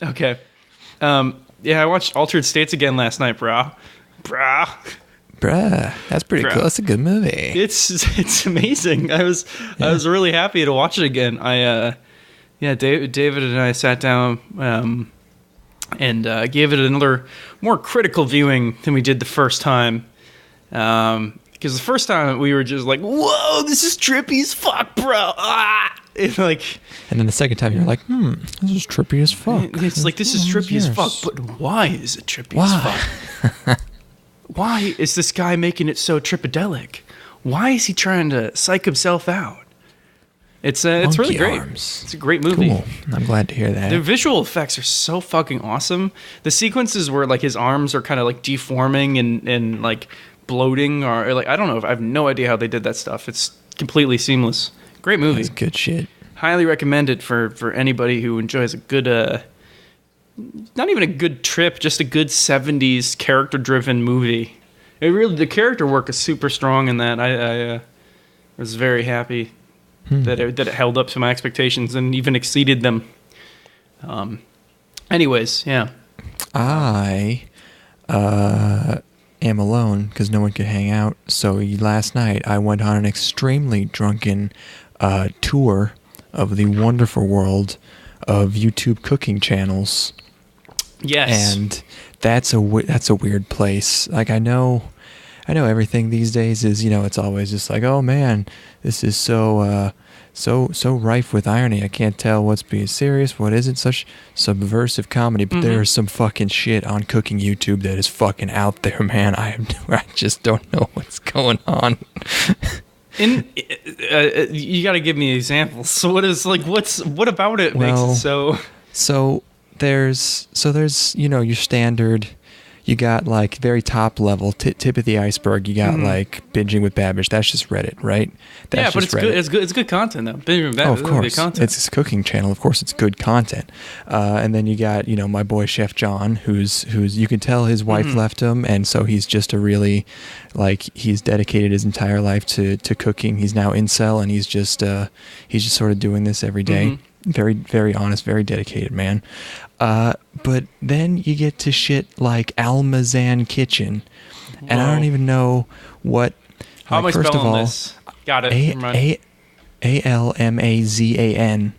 Okay. Yeah, I watched Altered States again last night, brah. That's pretty cool. That's a good movie. It's amazing. I was really happy to watch it again. David and I sat down and gave it another more critical viewing than we did the first time. Because the first time we were just like, "Whoa, this is trippy as fuck, bro!" And then the second time you're like, this is trippy as fuck. It's like, this is trippy as fuck, but why is it trippy as fuck? Why is this guy making it so tripadelic? Why is he trying to psych himself out? It's really great. Arms. It's a great movie. Cool. I'm glad to hear that. The visual effects are so fucking awesome. The sequences where like his arms are kind of like deforming and like bloating, or like, I don't know. I have no idea how they did that stuff. It's completely seamless. Great movie. That's good shit. Highly recommend it for anybody who enjoys a good, not even a good trip, just a good 70s character-driven movie. The character work is super strong in that. I was very happy that it held up to my expectations and even exceeded them. Anyways, yeah. I am alone because no one could hang out. So last night I went on an extremely drunken tour of the wonderful world of YouTube cooking channels. Yes. And that's a weird place. Like, I know everything these days is, it's always just like, oh man, this is so rife with irony. I can't tell what's being serious, what isn't. Such subversive comedy. But there is some fucking shit on cooking YouTube that is fucking out there, man. I just don't know what's going on. You got to give me examples. So what about it makes it so? So there's your standard. You got like very top level tip of the iceberg. You got like Binging with Babish. That's just Reddit, right? That's but it's good. It's good content though. Binging with Babish, of course, good content. It's a cooking channel. Of course, it's good content. And then you got my boy Chef John, who's you can tell his wife left him, and so he's just a really he's dedicated his entire life to cooking. He's now incel, and he's just sort of doing this every day. Very, very honest, very dedicated man. But then you get to shit like Almazan Kitchen, and I don't even know what. How am I spelling this? Got it. Almazan,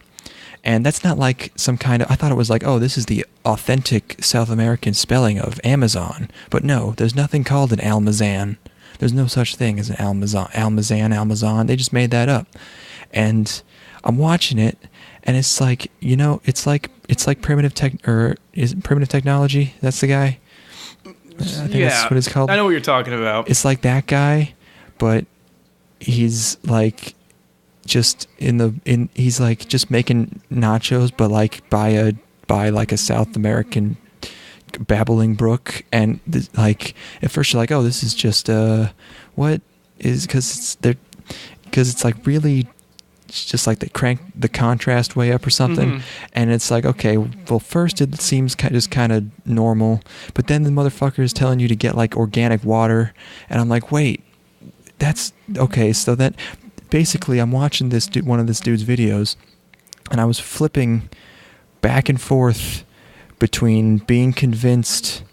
and that's not like some kind of. I thought it was like, oh, this is the authentic South American spelling of Amazon, but no, there's nothing called an Almazan. There's no such thing as an Almazan. They just made that up, and I'm watching it. And it's like, it's like primitive tech, or is it Primitive Technology? That's the guy. I think that's what it's called. I know what you're talking about. It's like that guy, but he's like just he's like just making nachos, but like by like a South American babbling brook, and like at first you're like, oh, this is just what is because it's like really. It's just like they crank the contrast way up or something, and it's like, okay, well, first it seems just kind of normal, but then the motherfucker is telling you to get like organic water, and I'm like, wait, that's okay. So that basically, I'm watching one of this dude's videos, and I was flipping back and forth between being convinced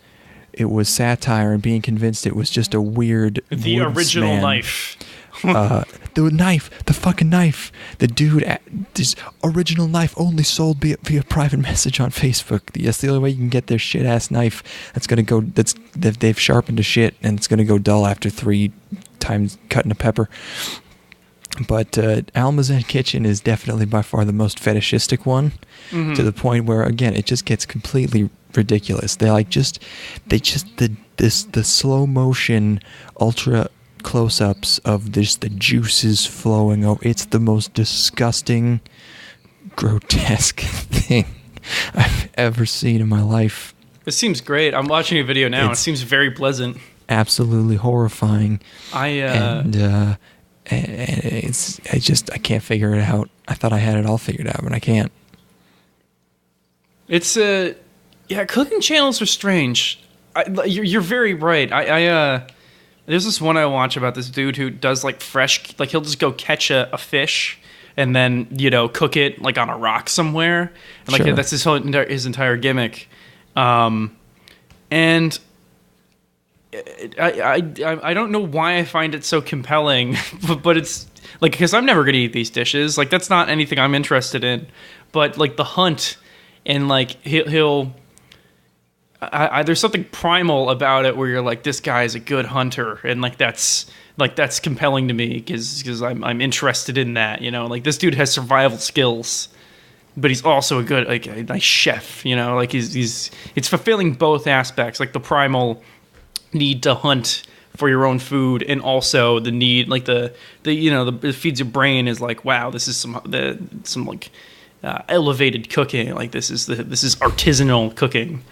it was satire and being convinced it was just a weird the original knife. The fucking knife. The dude, this original knife only sold via private message on Facebook. That's the only way you can get their shit ass knife. They've sharpened to shit, and it's gonna go dull after 3 times cutting a pepper. But Almazan Kitchen is definitely by far the most fetishistic one, to the point where again it just gets completely ridiculous. The slow motion ultra close-ups of the juices flowing over. It's the most disgusting, grotesque thing I've ever seen in my life. It seems great. I'm watching a video now. It seems very pleasant. Absolutely horrifying. I can't figure it out. I thought I had it all figured out, but I can't. It's cooking channels are strange. You're very right. There's this one I watch about this dude who does like fresh, like he'll just go catch a fish and then cook it like on a rock somewhere, and like Sure. that's his entire gimmick. And I don't know why I find it so compelling, but it's like, because I'm never gonna eat these dishes. Like, that's not anything I'm interested in. But like the hunt, and like he'll there's something primal about it where you're like, this guy is a good hunter, and like that's compelling to me because I'm interested in that. Like, this dude has survival skills, but he's also a good, like, a nice chef. Like he's it's fulfilling both aspects, like the primal need to hunt for your own food, and also the need, like it feeds your brain, is like, wow, this is some like elevated cooking. Like, this is artisanal cooking.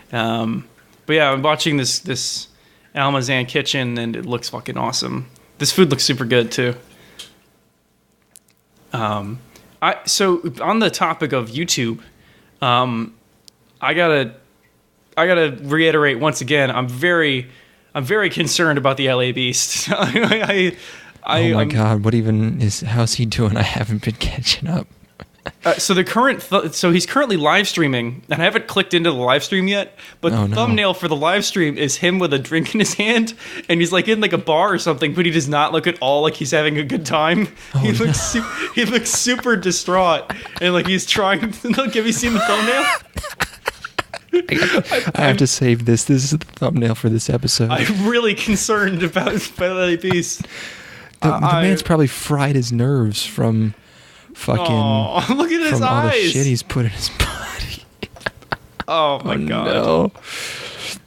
But yeah, I'm watching this Almazan kitchen, and it looks fucking awesome. This food looks super good too. So on the topic of YouTube, I gotta reiterate once again, I'm very concerned about the LA Beast. Oh my God, how's he doing? I haven't been catching up. So he's currently live streaming, and I haven't clicked into the live stream yet, but the thumbnail for the live stream is him with a drink in his hand, and he's like in like a bar or something, but he does not look at all like he's having a good time. He looks super distraught, and like he's trying to, look, have you seen the thumbnail? I have to save this. This is the thumbnail for this episode. I'm really concerned about LA Beast. The man's probably fried his nerves from fucking look at his from eyes. all the shit he's put in his body. Oh my God. No.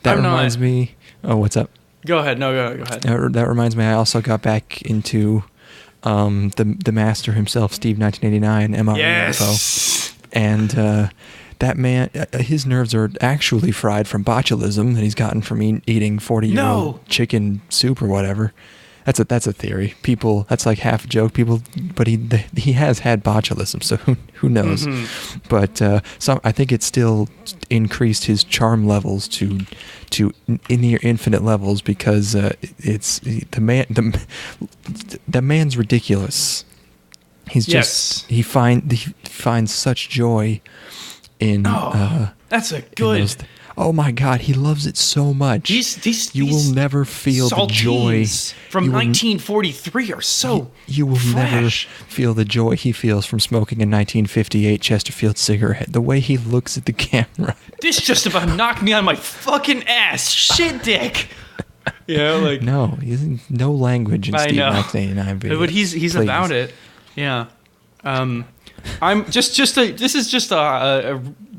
That reminds me. Oh, what's up? Go ahead. No, go ahead. That reminds me. I also got back into the master himself, Steve 1989 MRE Yes. info, and that man, his nerves are actually fried from botulism that he's gotten from eating 40-year-old chicken soup or whatever. That's a theory. People, that's like half a joke. People, but he has had botulism, so who knows? Mm-hmm. But I think it still increased his charm levels to near infinite levels, because it's the man's ridiculous. He's just he finds such joy in. That's a good. Oh my God, he loves it so much. You will never feel the joy from 1943 are so. You will never feel the joy he feels from smoking a 1958 Chesterfield cigarette. The way he looks at the camera. This just about knocked me on my fucking ass, shit, dick. Like no, no language in Steve 1989 video. But he's about it. Yeah.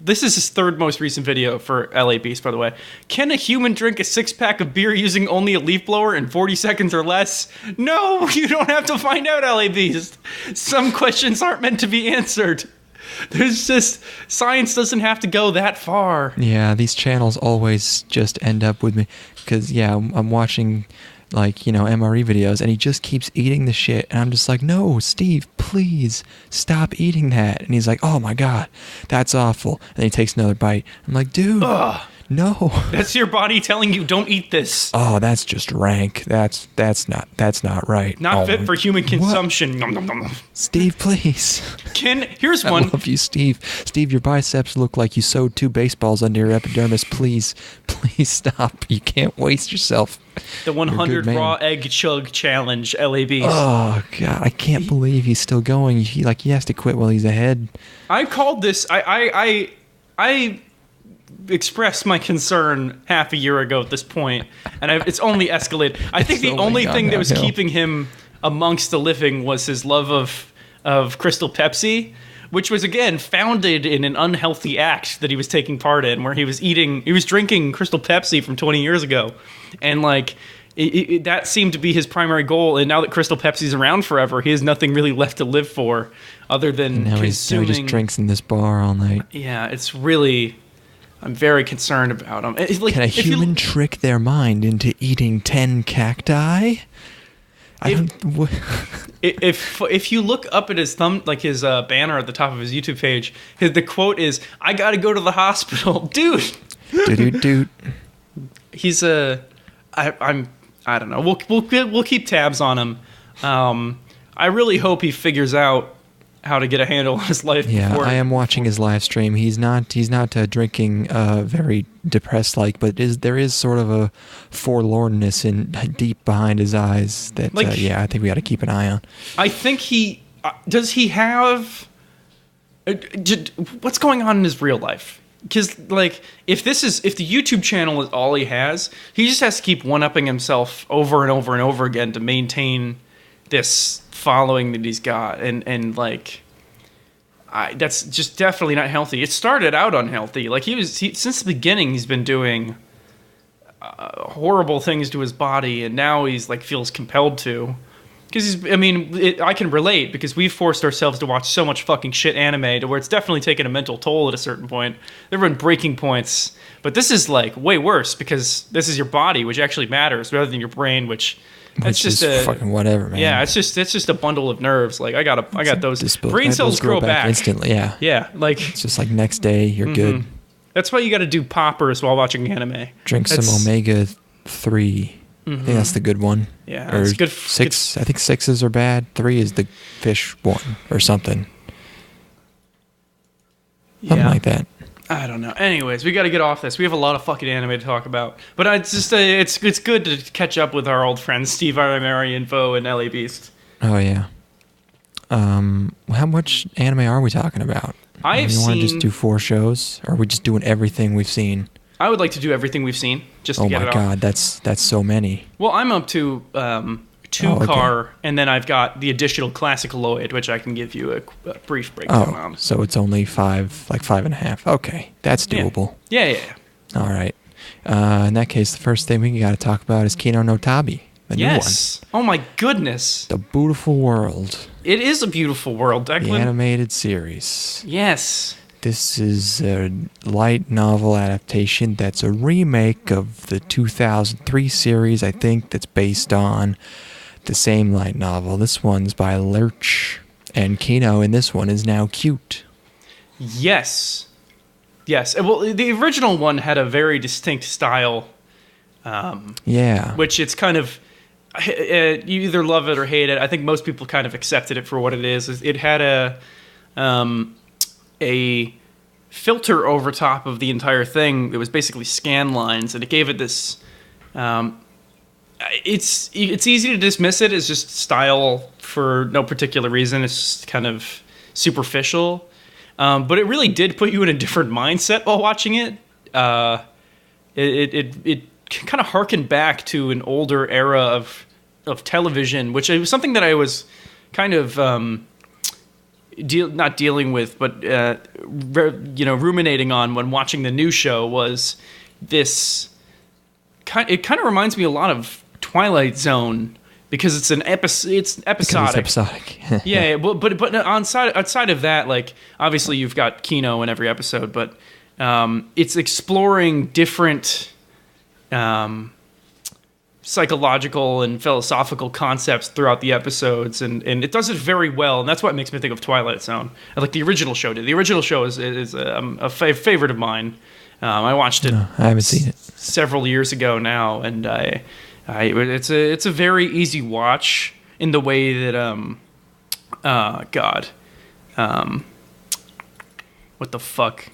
This is his third most recent video for LA Beast, by the way. Can a human drink a 6-pack of beer using only a leaf blower in 40 seconds or less? No, you don't have to find out, LA Beast. Some questions aren't meant to be answered. There's just, science doesn't have to go that far. Yeah, these channels always just end up with me. Because, I'm watching, MRE videos, and he just keeps eating the shit, and I'm just like, no, Steve, please stop eating that. And he's like, oh my God, that's awful. And he takes another bite. I'm like, dude, no. That's your body telling you don't eat this. Oh, that's just rank. That's not right. Not fit for human consumption. Nom, nom, nom. Steve, please. Here's one. I love you, Steve. Steve, your biceps look like you sewed 2 baseballs under your epidermis. Please stop. You can't waste yourself. The 100 raw egg chug challenge, LAB. Oh God, I can't believe he's still going. He has to quit while he's ahead. I called this. I expressed my concern half a year ago at this point, and it's only escalated. I think the only thing that was keeping him amongst the living was his love of Crystal Pepsi, which was again founded in an unhealthy act that he was taking part in, where he was drinking Crystal Pepsi from 20 years ago, and that seemed to be his primary goal. And now that Crystal Pepsi's around forever, he has nothing really left to live for other than consuming. He just drinks in this bar all night. Yeah, it's really. I'm very concerned about him. Can a human trick their mind into eating 10 cacti? If you look up at his his banner at the top of his YouTube page, the quote is, "I gotta go to the hospital, dude." Dude. He's I don't know. We'll keep tabs on him. I really hope he figures out how to get a handle on his life. Yeah, I am watching his live stream. He's not drinking very depressed like, but there is sort of a forlornness in deep behind his eyes that I think we got to keep an eye on. I think he does. He have what's going on in his real life? Because like if the YouTube channel is all he has, he just has to keep one-upping himself over and over and over again to maintain this following that he's got, and like that's just definitely not healthy. It started out unhealthy. Like since the beginning he's been doing horrible things to his body, and now he's like feels compelled to, because I can relate, because we've forced ourselves to watch so much fucking shit anime to where it's definitely taken a mental toll at a certain point. There have been breaking points, but this is like way worse, because this is your body, which actually matters, rather than your brain, which just fucking whatever, man. Yeah, it's just a bundle of nerves. Like I got those brain cells grow back instantly. Yeah, yeah. Like it's just like next day you're good. That's why you got to do poppers while watching anime. Drink some omega-3. I think that's the good one. Yeah, or it's good. 6. I think 6s are bad. 3 is the fish one or something. Something like that. I don't know. Anyways, we got to get off this. We have a lot of fucking anime to talk about. But it's just it's good to catch up with our old friends Steve Aramari Info and LA Beast. Oh yeah. How much anime are we talking about? You want to just do 4 shows, or are we just doing everything we've seen? I would like to do everything we've seen, just to get it off. Oh my god, that's so many. Well, I'm up to 2 car, and then I've got the additional ClassicaLoid, which I can give you a brief breakdown on. So it's only 5.5. Okay, that's doable. Yeah. All right. In that case, the first thing we got to talk about is Kino no Tabi, the new one. Oh my goodness. The Beautiful World. It is a beautiful world, Declan. The animated series. Yes. This is a light novel adaptation that's a remake of the 2003 series, I think, that's based on the same light novel. This one's by Lurch, and Kino in this one is now cute. Yes. Well, the original one had a very distinct style. Which it's kind of... you either love it or hate it. I think most people kind of accepted it for what it is. It had a filter over top of the entire thing that was basically scan lines, and it gave it this it's easy to dismiss it as just style for no particular reason. It's just kind of superficial, but it really did put you in a different mindset while watching it. It kind of harkened back to an older era of television, which was something that I was kind of not dealing with, but ruminating on when watching the new show. Was this it kind of reminds me a lot of Twilight Zone, because it's episodic. Because it's episodic. Yeah, but outside of that, like obviously you've got Kino in every episode, but it's exploring different psychological and philosophical concepts throughout the episodes, and it does it very well, and that's what makes me think of Twilight Zone. Like the original show did. The original show is a favorite of mine. I watched it. No, I haven't seen it several years ago now, and it's a very easy watch in the way that what the fuck.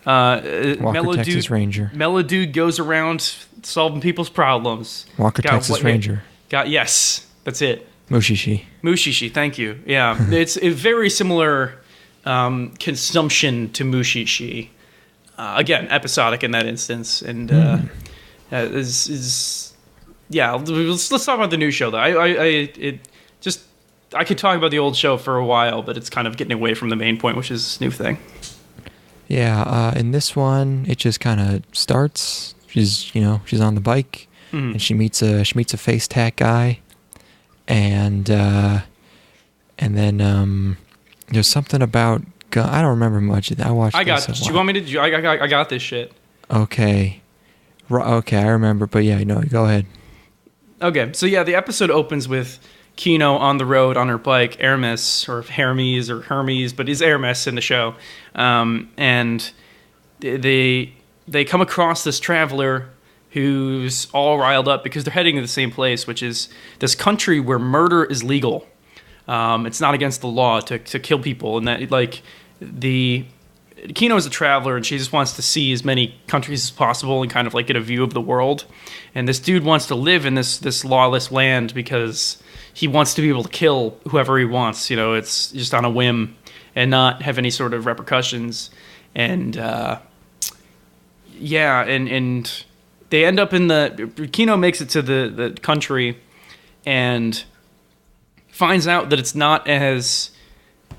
Walker, Texas Ranger. Melodude goes around solving people's problems. Walker, Texas Ranger. Yes, that's it. Mushishi, thank you. Yeah, it's a very similar consumption to Mushishi. Again, episodic in that instance, and let's talk about the new show though. I could talk about the old show for a while, but it's kind of getting away from the main point, which is this new thing. Yeah, in this one, it just kind of starts. She's on the bike, and she meets a face tat guy, and then there's something about. I don't remember much. I watched. Do you want me to? I got this shit. Okay, I remember. But yeah, no, go ahead. Okay, so yeah, the episode opens with Kino on the road on her bike, Hermes, but is Hermes in the show. And they come across this traveler who's all riled up because they're heading to the same place, which is this country where murder is legal. It's not against the law to kill people, and that like the Kino is a traveler, and she just wants to see as many countries as possible and kind of like get a view of the world. And this dude wants to live in this lawless land because he wants to be able to kill whoever he wants. You know, it's just on a whim and not have any sort of repercussions. And and they end up in Kino makes it to the country and finds out that it's not as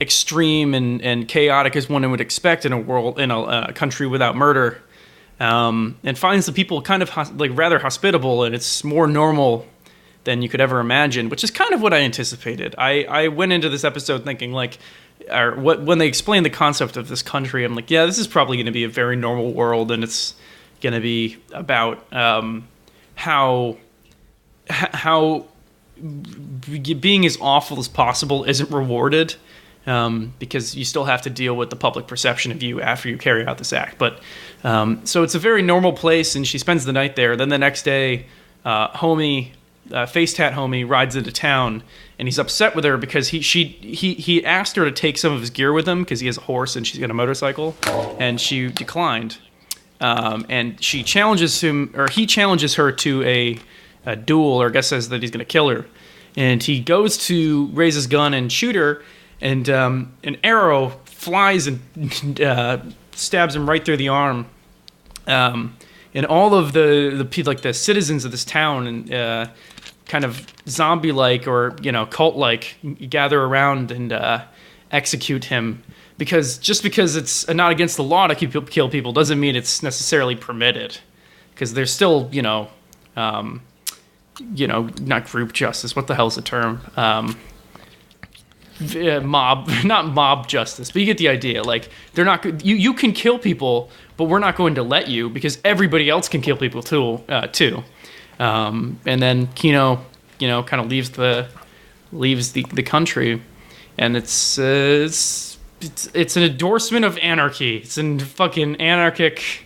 extreme and chaotic as one would expect in a country without murder, and finds the people kind of rather hospitable, and it's more normal than you could ever imagine, which is kind of what I anticipated. I went into this episode thinking when they explained the concept of this country, I'm like, yeah, this is probably going to be a very normal world, and it's going to be about how being as awful as possible isn't rewarded. Because you still have to deal with the public perception of you after you carry out this act. But so it's a very normal place, and she spends the night there. Then the next day, face tat homie rides into town, and he's upset with her because he asked her to take some of his gear with him because he has a horse and she's got a motorcycle, and she declined. And she challenges him, or he challenges her to a duel, or I guess says that he's going to kill her. And he goes to raise his gun and shoot her. And an arrow flies and stabs him right through the arm. And all of the citizens of this town and kind of zombie-like or cult-like gather around and execute him because it's not against the law to kill people doesn't mean it's necessarily permitted, because there's still not group justice. What the hell's the term? Not mob justice, but you get the idea. Like, they're not. You can kill people, but we're not going to let you because everybody else can kill people too. And then Kino, kind of leaves the country, and it's an endorsement of anarchy. It's a fucking anarchic.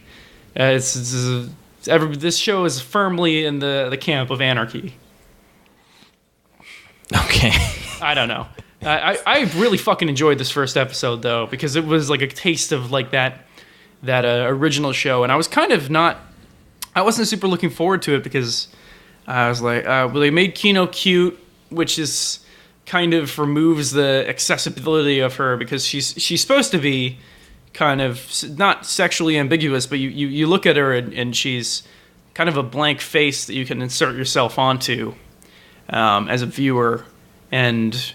This show is firmly in the camp of anarchy. Okay. I don't know. I really fucking enjoyed this first episode though, because it was like a taste of like that original show, and I was kind of I wasn't super looking forward to it because I was like, well, they made Kino cute, which is kind of removes the accessibility of her because she's supposed to be kind of not sexually ambiguous, but you look at her and she's kind of a blank face that you can insert yourself onto as a viewer, and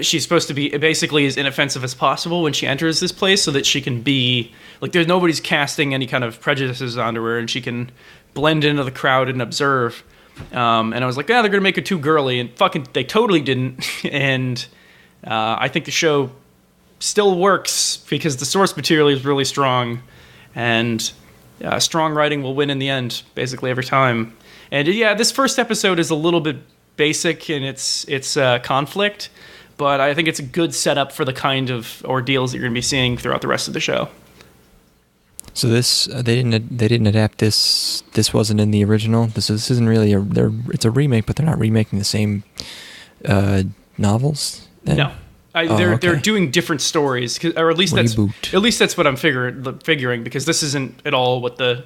she's supposed to be basically as inoffensive as possible when she enters this place so that she can be like, there's nobody's casting any kind of prejudices onto her, and she can blend into the crowd and observe. And I was like, they're gonna make her too girly, and fucking they totally didn't. And I think the show still works because the source material is really strong, and strong writing will win in the end basically every time. And this first episode is a little bit basic in its conflict, but I think it's a good setup for the kind of ordeals that you're going to be seeing throughout the rest of the show. So this they didn't adapt this. This wasn't in the original. This isn't really it's a remake, but they're not remaking the same novels. Then? No, they're doing different stories, or at least that's what I'm figuring, because this isn't at all what the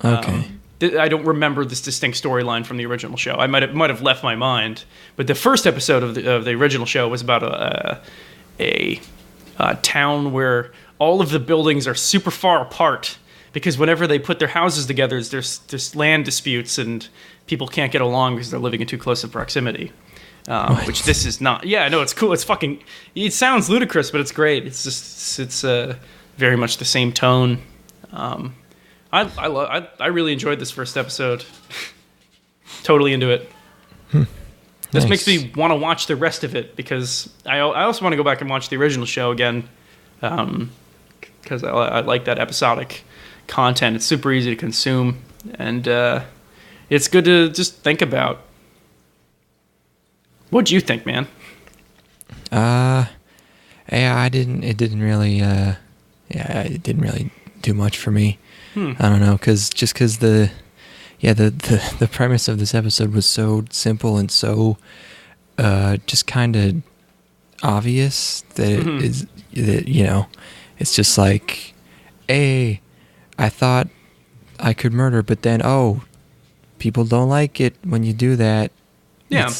I don't remember this distinct storyline from the original show. I might have left my mind, but the first episode of the original show was about a town where all of the buildings are super far apart because whenever they put their houses together, there's land disputes and people can't get along because they're living in too close of proximity. Which this is not. Yeah, no, it's cool. It's fucking. It sounds ludicrous, but it's great. It's very much the same tone. I really enjoyed this first episode. Totally into it. This makes me want to watch the rest of it because I also want to go back and watch the original show again, because I like that episodic content. It's super easy to consume, and it's good to just think about. What'd you think, man? Yeah, it didn't really do much for me. I don't know, because the premise of this episode was so simple and so just kind of obvious that it is, that, you know, it's just like, hey, I thought I could murder, but then, oh, people don't like it when you do that. Yeah.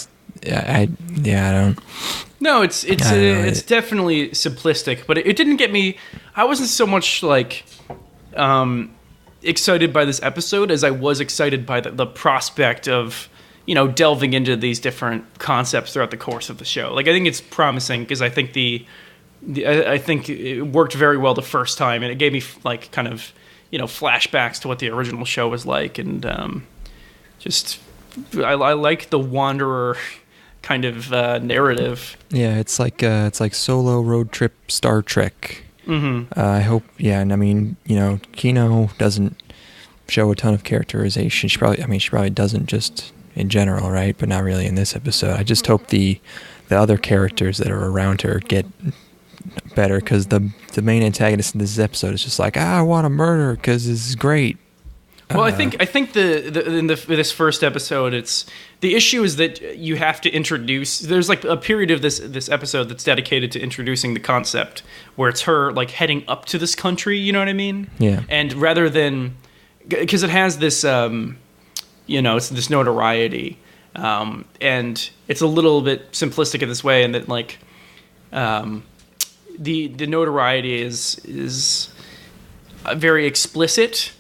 I don't. No, it's definitely simplistic, but it didn't get me. I wasn't so much like excited by this episode as I was excited by the prospect of, you know, delving into these different concepts throughout the course of the show. Like, I think it's promising because I think I think it worked very well the first time, and it gave me like kind of, you know, flashbacks to what the original show was like, and just I like the Wanderer kind of narrative. Yeah, it's like solo road trip Star Trek. I hope, yeah, and I mean, you know, Kino doesn't show a ton of characterization. She probably doesn't just in general, right? But not really in this episode. I just hope the other characters that are around her get better, because the main antagonist in this episode is just like, I want to murder because this is great. Well, I think in this first episode, it's the issue is that you have to introduce. There's like a period of this episode that's dedicated to introducing the concept, where it's her like heading up to this country. You know what I mean? Yeah. And rather than, because it has this, you know, it's this notoriety, and it's a little bit simplistic in this way, and that like, the notoriety is very explicit.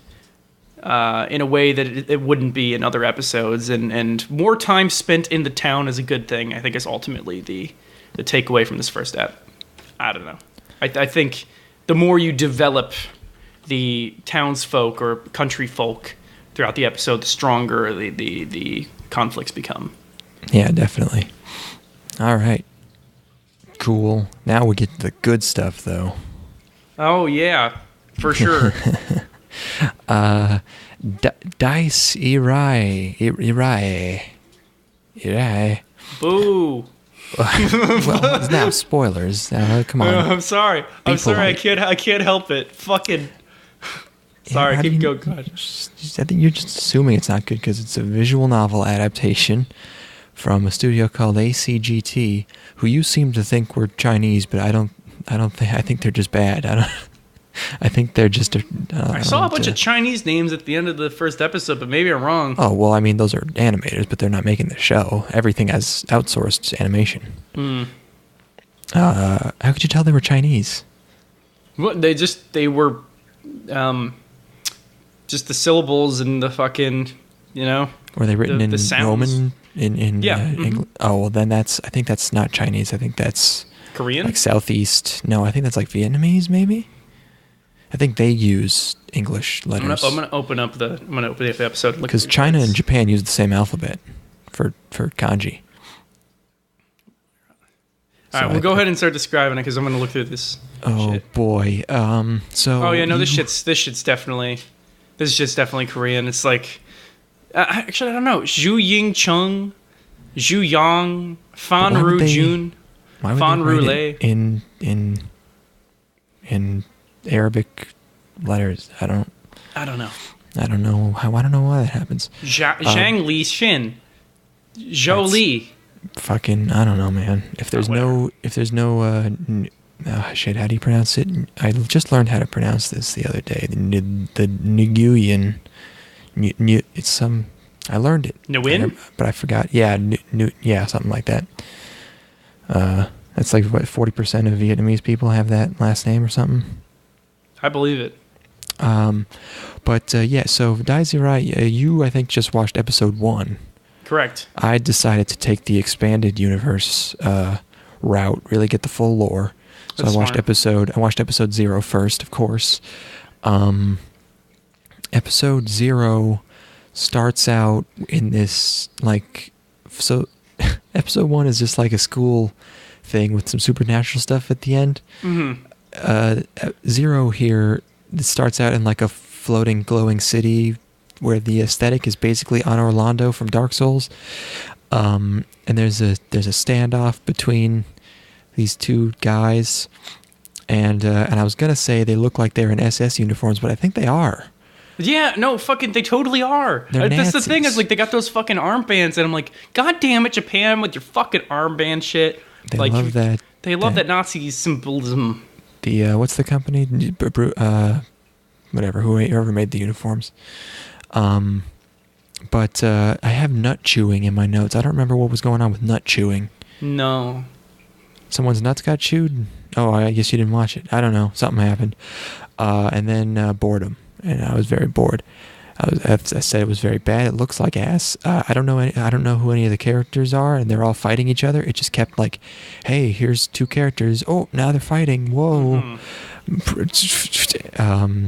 In a way that it wouldn't be in other episodes, and more time spent in the town is a good thing, I think, is ultimately the takeaway from this first ep. I don't know. I think the more you develop the townsfolk or country folk throughout the episode, the stronger the conflicts become. Yeah, definitely. All right. Cool. Now we get to the good stuff, though. Oh, yeah. For sure. Dice irae. Boo. Well, it's now spoilers. Come on. I'm sorry. I'm sorry. I can't help it. Fucking. Sorry. Keep going. Go ahead. I think you're just assuming it's not good because it's a visual novel adaptation from a studio called ACGT, who you seem to think were Chinese, but I don't think. I think they're just bad. I think they're just. I saw a bunch of Chinese names at the end of the first episode, but maybe I'm wrong. Oh, well, I mean, those are animators, but they're not making the show. Everything has outsourced animation. How could you tell they were Chinese? Well, they were, just the syllables and the fucking, you know. Were they written in Roman? Yeah. English? Oh, well, then I think that's not Chinese. I think that's Korean? like Southeast. No, I think that's like Vietnamese, maybe. I think they use English letters. I'm gonna open up the episode because China and Japan use the same alphabet for kanji. All right, we'll go ahead and start describing it because I'm gonna look through this. Oh shit. Boy. So. Oh yeah, no, this shit's definitely Korean. It's like, actually I don't know. Zhu Ying Chung, Zhu Yang, Fan Ru Jun, Fan Ru Lei. In Arabic letters. I don't know. I don't know why that happens. Zhang Li Xin, Zhou Li. Fucking, I don't know, man. If there's no shit, how do you pronounce it? I just learned how to pronounce this the other day. The Nguyen. It's some. I learned it. Nguyen? But I forgot. Yeah, yeah, something like that. That's like what 40% of Vietnamese people have that last name or something. I believe it. But yeah, so Dice irae, you I think just watched episode 1. Correct. I decided to take the expanded universe route, really get the full lore. So That's I watched smart. episode 0 first, of course. Episode 0 starts out in this like episode 1 is just like a school thing with some supernatural stuff at the end. Mm-hmm. 0 here, it starts out in like a floating glowing city where the aesthetic is basically on Orlando from Dark Souls, and there's a standoff between these two guys, and I was gonna say they look like they're in SS uniforms, but I think they are. Yeah, no, fucking, they totally are. They're That's the Nazis. thing is like they got those fucking armbands, and I'm like, God damn it, Japan with your fucking armband shit. They like, love that. They love that Nazi symbolism. The what's the company? Whatever, whoever made the uniforms. But I have nut chewing in my notes. I don't remember what was going on with nut chewing. No. Someone's nuts got chewed? Oh, I guess you didn't watch it. I don't know. Something happened. And then boredom. And I was very bored. I said it was very bad. It looks like ass. I don't know who any of the characters are, and they're all fighting each other. It just kept like, hey, here's two characters. Oh, now they're fighting. Whoa. Mm-hmm.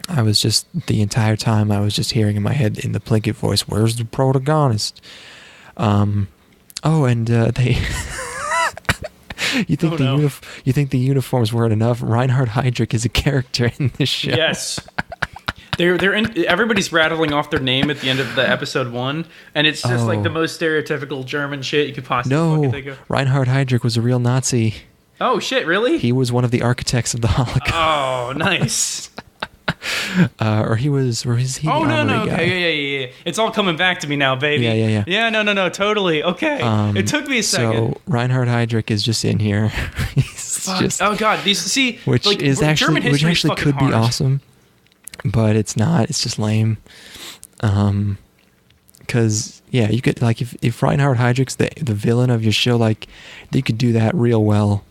I was just, the entire time, I was just hearing in my head in the Plinkett voice, where's the protagonist? And they... You think the uniforms weren't enough? Reinhard Heydrich is a character in this show. Yes. Everybody's rattling off their name at the end of the episode 1, and it's just like the most stereotypical German shit you could possibly fucking think of. Reinhard Heydrich was a real Nazi. Oh shit, really? He was one of the architects of the Holocaust. Oh, nice. Or was he the armory guy? Okay, yeah. It's all coming back to me now, baby. Yeah. Yeah, no, totally. Okay. It took me a second. So Reinhard Heydrich is just in here. Oh god, which actually could be awesome, but it's not. It's just lame. Because you could, like, if Reinhard Heydrich's the villain of your show, like, you could do that real well,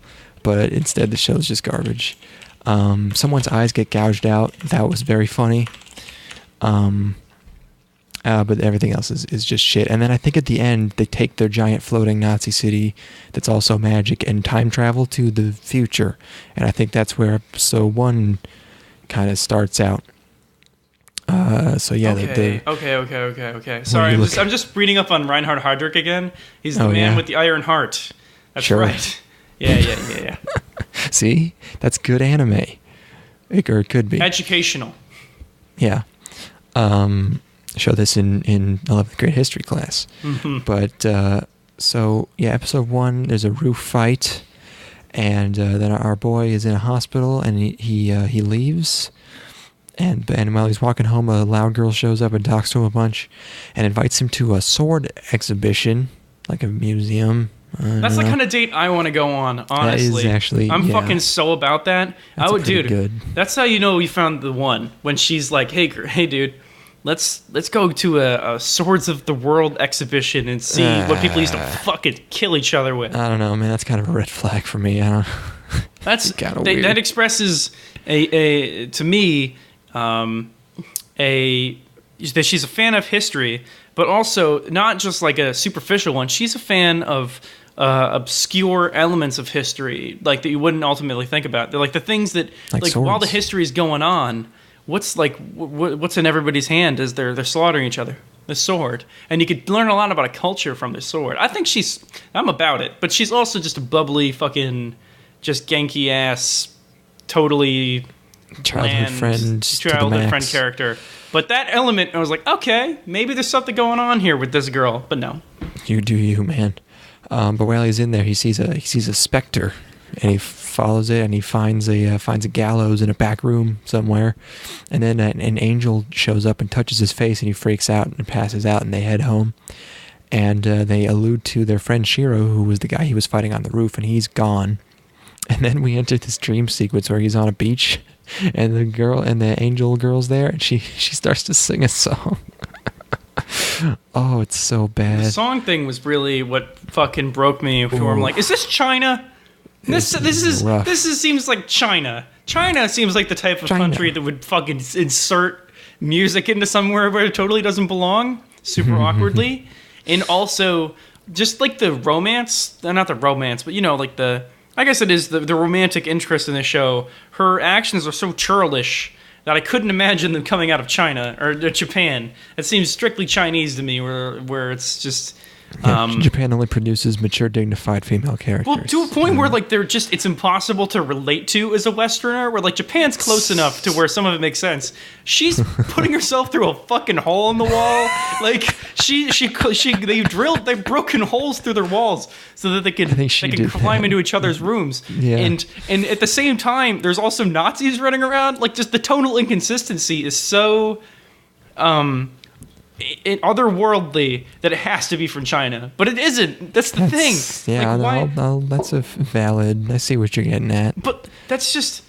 but instead the show's just garbage. Someone's eyes get gouged out. That was very funny. But everything else is just shit. And then I think at the end, they take their giant floating Nazi city that's also magic and time travel to the future. And I think that's where episode 1 kind of starts out. Okay. Sorry, I'm just reading up on Reinhard Heydrich again. He's the man with the iron heart. That's right. Yeah. See? That's good anime. Or it could be. Educational. Yeah. Show this in 11th grade history class. Mm-hmm. But, episode 1, there's a roof fight. And then our boy is in a hospital, and he leaves. And while he's walking home, a loud girl shows up and talks to him a bunch and invites him to a sword exhibition, like a museum. That's the kind of date I want to go on, honestly. That is actually, I'm fucking so about that. That's good. That's how you know we found the one. When she's like, hey dude, let's go to a Swords of the World exhibition and see what people used to fucking kill each other with. I don't know, man. That's kind of a red flag for me. I don't. That's kind of weird. That expresses to me that she's a fan of history, but also not just like a superficial one. She's a fan of obscure elements of history, like that you wouldn't ultimately think about. They're like the things that, like while the history is going on, what's in everybody's hand as they're slaughtering each other? The sword. And you could learn a lot about a culture from the sword. I think I'm about it, but she's also just a bubbly fucking, just Genki ass, totally childhood friend character. But that element, I was like, okay, maybe there's something going on here with this girl, but no. You do you, man. But while he's in there, he sees a specter, and he follows it, and he finds a gallows in a back room somewhere, and then an angel shows up and touches his face, and he freaks out and passes out, and they head home, and they allude to their friend Shiro, who was the guy he was fighting on the roof, and he's gone. And then we enter this dream sequence where he's on a beach, and the angel girl's there, and she starts to sing a song. Oh, it's so bad. The song thing was really what fucking broke me. Before I'm like, is this China? This seems like China. China seems like the type of country that would fucking insert music into somewhere where it totally doesn't belong, super awkwardly, and also just like the romance. Not the romance, but like the. I guess it is the romantic interest in the show. Her actions are so churlish that I couldn't imagine them coming out of China or Japan. It seems strictly Chinese to me, where it's just... Japan only produces mature, dignified female characters. Well, to a point where it's impossible to relate to as a Westerner, where Japan's close enough to where some of it makes sense. She's putting herself through a fucking hole in the wall. They've broken holes through their walls so that they can climb into each other's rooms. Yeah. And at the same time, there's also Nazis running around. Just the tonal inconsistency is so otherworldly that it has to be from China, but it isn't. That's the thing. Yeah, like, no, that's a valid. I see what you're getting at. But that's just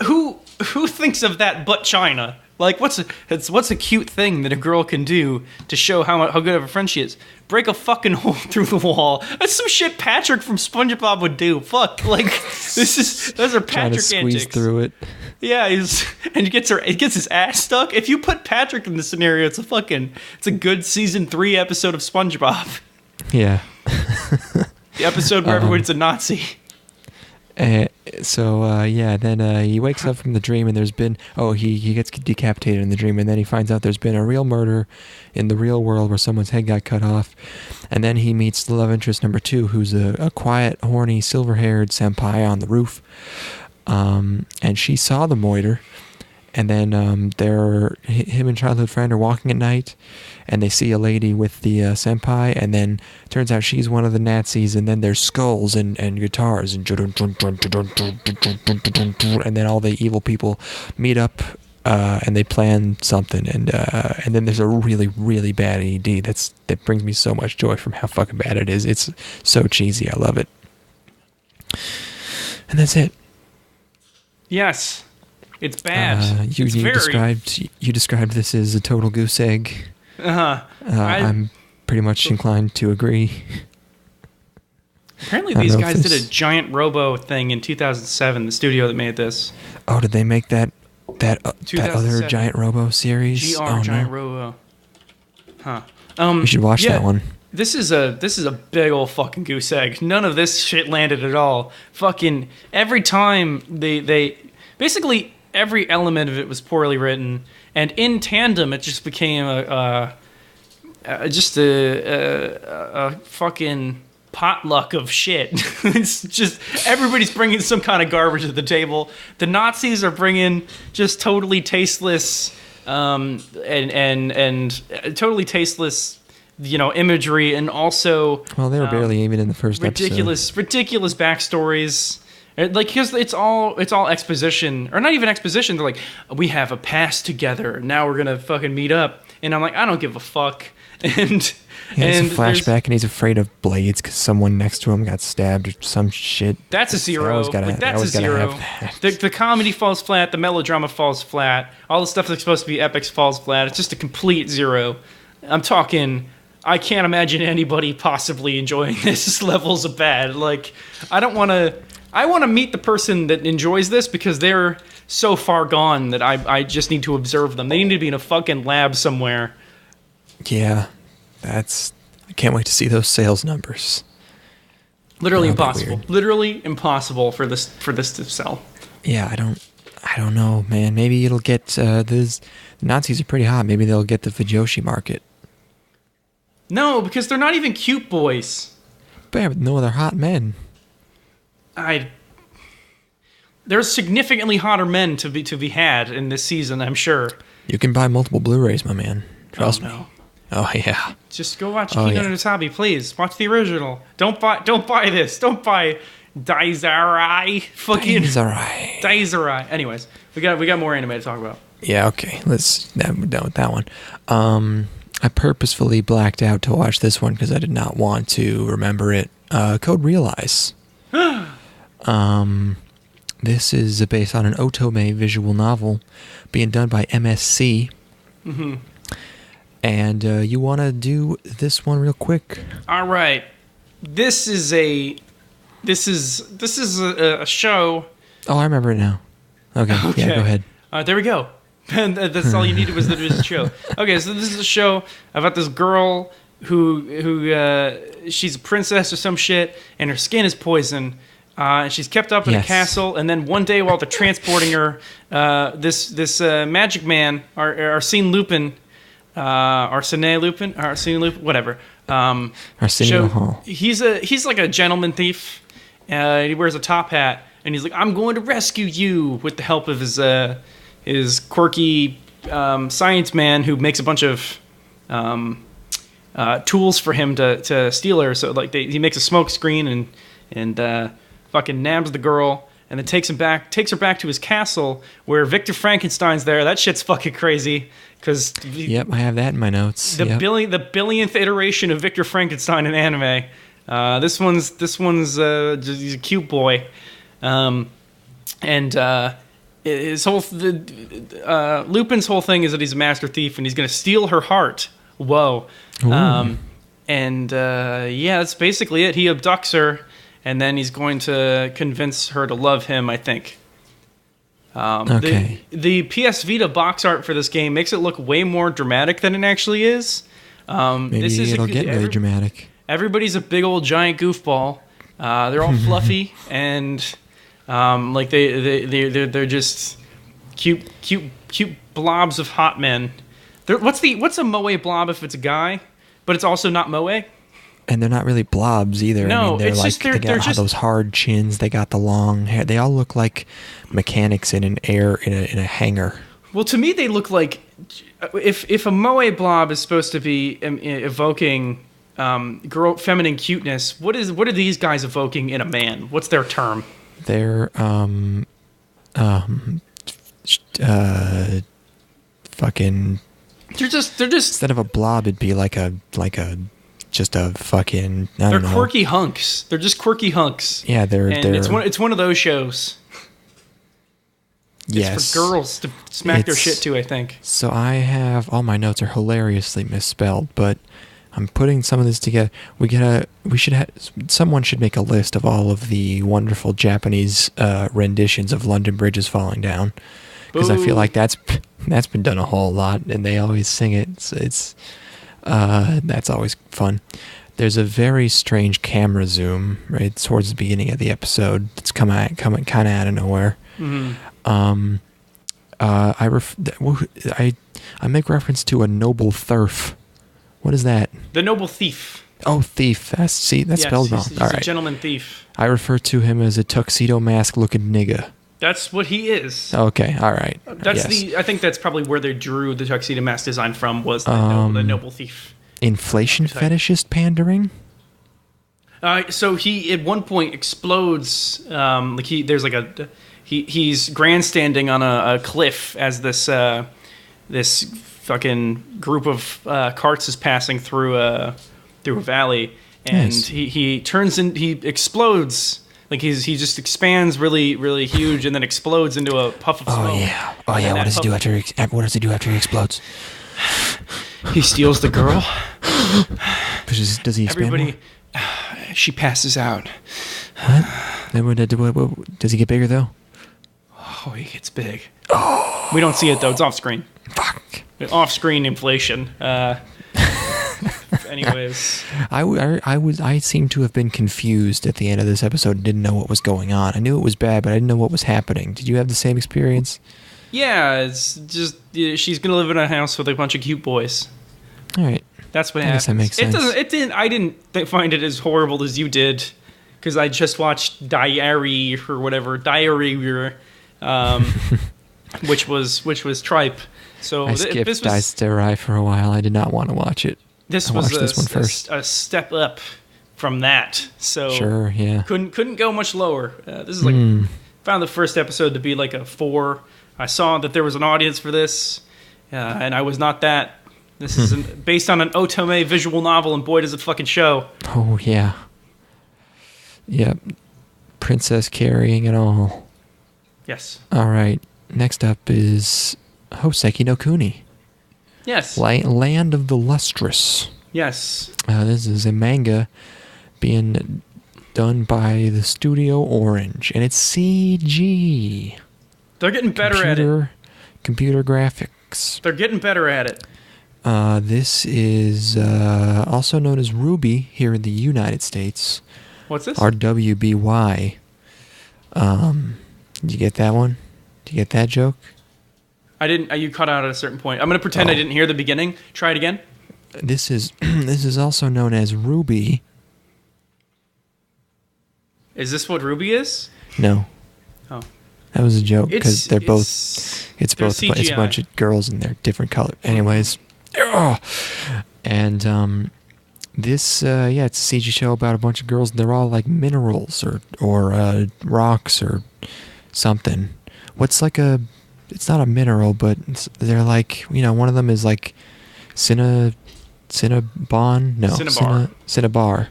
who thinks of that but China. Like, what's a cute thing that a girl can do to show how good of a friend she is? Break a fucking hole through the wall. That's some shit Patrick from SpongeBob would do. Fuck, like those are Patrick trying to squeeze antics. through it. Yeah, he gets his ass stuck. If you put Patrick in the scenario, it's a good season 3 episode of SpongeBob. Yeah. The episode where everyone's a Nazi. Then he wakes up from the dream, and he gets decapitated in the dream, and then he finds out there's been a real murder in the real world where someone's head got cut off, and then he meets the love interest number 2, who's a quiet, horny, silver-haired senpai on the roof, and she saw the moiter, and then him and childhood friend are walking at night, and they see a lady with the senpai, and then turns out she's one of the Nazis, and then there's skulls and guitars, and then all the evil people meet up, and they plan something, and then there's a really, really bad ED that brings me so much joy from how fucking bad it is. It's so cheesy. I love it. And that's it. Yes. It's bad. You described this as a total goose egg. I'm pretty much inclined to agree. Apparently these guys did a giant robo thing in 2007, the studio that made this. Oh, did they make that other giant robo series? Giant Robo. Huh. We should watch that one. This is a big old fucking goose egg. None of this shit landed at all. Fucking every time they basically every element of it was poorly written, and in tandem, it just became a fucking potluck of shit. It's just everybody's bringing some kind of garbage to the table. The Nazis are bringing just totally tasteless, and totally tasteless, imagery, and also they were barely even in the first ridiculous backstories. Like, because it's all exposition, or not even exposition. They're like, we have a past together. Now we're gonna fucking meet up, and I'm like, I don't give a fuck. And it's a flashback, and he's afraid of blades because someone next to him got stabbed or some shit. That's a zero. That's a zero. The comedy falls flat. The melodrama falls flat. All the stuff that's supposed to be epics falls flat. It's just a complete zero. I'm talking. I can't imagine anybody possibly enjoying this levels of bad. Like, I want to meet the person that enjoys this because they're so far gone that I just need to observe them. They need to be in a fucking lab somewhere. Yeah, I can't wait to see those sales numbers. Literally impossible. Literally impossible for this to sell. Yeah, I don't know, man. Maybe it'll get the Nazis are pretty hot. Maybe they'll get the Fujoshi market. No, because they're not even cute boys. But yeah, no, they're hot men. There's significantly hotter men to be had in this season, I'm sure. You can buy multiple Blu-rays, my man. Trust me. Oh yeah. Just go watch Kino and Tabi, please. Watch the original. Don't buy this. Don't buy Daizarai. Fucking Daizarai. Anyways, we got more anime to talk about. Yeah. Okay. We're done with that one. I purposefully blacked out to watch this one because I did not want to remember it. Code Realize. This is based on an otome visual novel being done by MSC. Mm-hmm. And you want to do this one real quick? All right. This is a show. Oh, I remember it now. Okay. Yeah, go ahead. There we go. And that's all you needed was a show. Okay, so this is a show about this girl who she's a princess or some shit, and her skin is poison. And she's kept up in a castle, and then one day while they're transporting her, this magic man, Arsene Lupin, whatever. Arsenio Hall. He's like a gentleman thief. He wears a top hat, and he's like, "I'm going to rescue you," with the help of his quirky science man who makes a bunch of tools for him to steal her. So like he makes a smoke screen and fucking nabs the girl, and then takes her back to his castle where Victor Frankenstein's there. That shit's fucking crazy. Because yep, I have that in my notes. The billionth iteration of Victor Frankenstein in anime. This one's he's a cute boy, and his whole Lupin's whole thing is that he's a master thief and he's gonna steal her heart. Whoa, that's basically it. He abducts her, and then he's going to convince her to love him, I think. Okay. The PS Vita box art for this game makes it look way more dramatic than it actually is. Maybe it'll get really dramatic. Everybody's a big old giant goofball. They're all fluffy and like they're just cute blobs of hot men. What's a moe blob if it's a guy, but it's also not moe? And they're not really blobs either. No, I mean, it's just they got those hard chins. They got the long hair. They all look like mechanics in a hangar. Well, to me, they look like if a moe blob is supposed to be evoking feminine cuteness. What are these guys evoking in a man? What's their term? They're fucking. They're just instead of a blob, it'd be like a just a fucking. They're quirky hunks. They're just quirky hunks. Yeah, they're. It's one of those shows. Yes. It's for girls to smack their shit to, I think. So I have all my notes are hilariously misspelled, but I'm putting some of this together. Someone should make a list of all of the wonderful Japanese renditions of London Bridge is Falling Down, because I feel like that's been done a whole lot, and they always sing it. It's that's always fun. There's a very strange camera zoom right towards the beginning of the episode. It's coming kind of out of nowhere. Mm-hmm. I make reference to a noble thurf. What is that? The noble thief. Oh, thief. That's spelled wrong. He's All a right. gentleman thief. I refer to him as a tuxedo mask looking nigga. That's what he is. Okay, all right. I think that's probably where they drew the tuxedo mask design from, was the noble thief. Inflation fetishist pandering? So he at one point explodes. He's grandstanding on a cliff as this fucking group of carts is passing through a valley, and nice. he explodes. Like he just expands really, really huge, and then explodes into a puff of smoke. Oh yeah. What does he do after he explodes? He steals the girl. Does he expand more? She passes out. What? Does he get bigger though? Oh, he gets big. Oh. We don't see it though. It's off screen. Fuck. Off-screen inflation. Anyways, I seem to have been confused at the end of this episode and didn't know what was going on. I knew it was bad, but I didn't know what was happening. Did you have the same experience? Yeah, it's just she's gonna live in a house with a bunch of cute boys. All right, that's what I happens. guess that makes sense. I didn't find it as horrible as you did, because I just watched Diary, which was tripe. So I skipped Dice Irae for a while. I did not want to watch it. This was this one first. A step up from that. So sure, yeah. Couldn't go much lower. This is found the first episode to be like a 4. I saw that there was an audience for this, and I was not that. This is based on an otome visual novel, and boy does it fucking show. Oh yeah. Yep. Princess carrying it all. Yes. All right. Next up is Houseki no Kuni. Yes. Land of the Lustrous. Yes. This is a manga being done by the Studio Orange, and it's CG. They're getting better at it. Computer graphics. They're getting better at it. This is also known as Ruby here in the United States. What's this? RWBY. Did you get that one? Did you get that joke? I didn't. You cut out at a certain point. I'm going to pretend I didn't hear the beginning. Try it again. This is also known as Ruby. Is this what Ruby is? No. Oh. That was a joke because they're both. It's they're both. CGI. It's a bunch of girls and they're different color. Anyways, and This it's a CG show about a bunch of girls. And they're all like minerals or rocks or something. What's like a? It's not a mineral, but they're like, one of them is like Cinnabon? No, Cinnabar,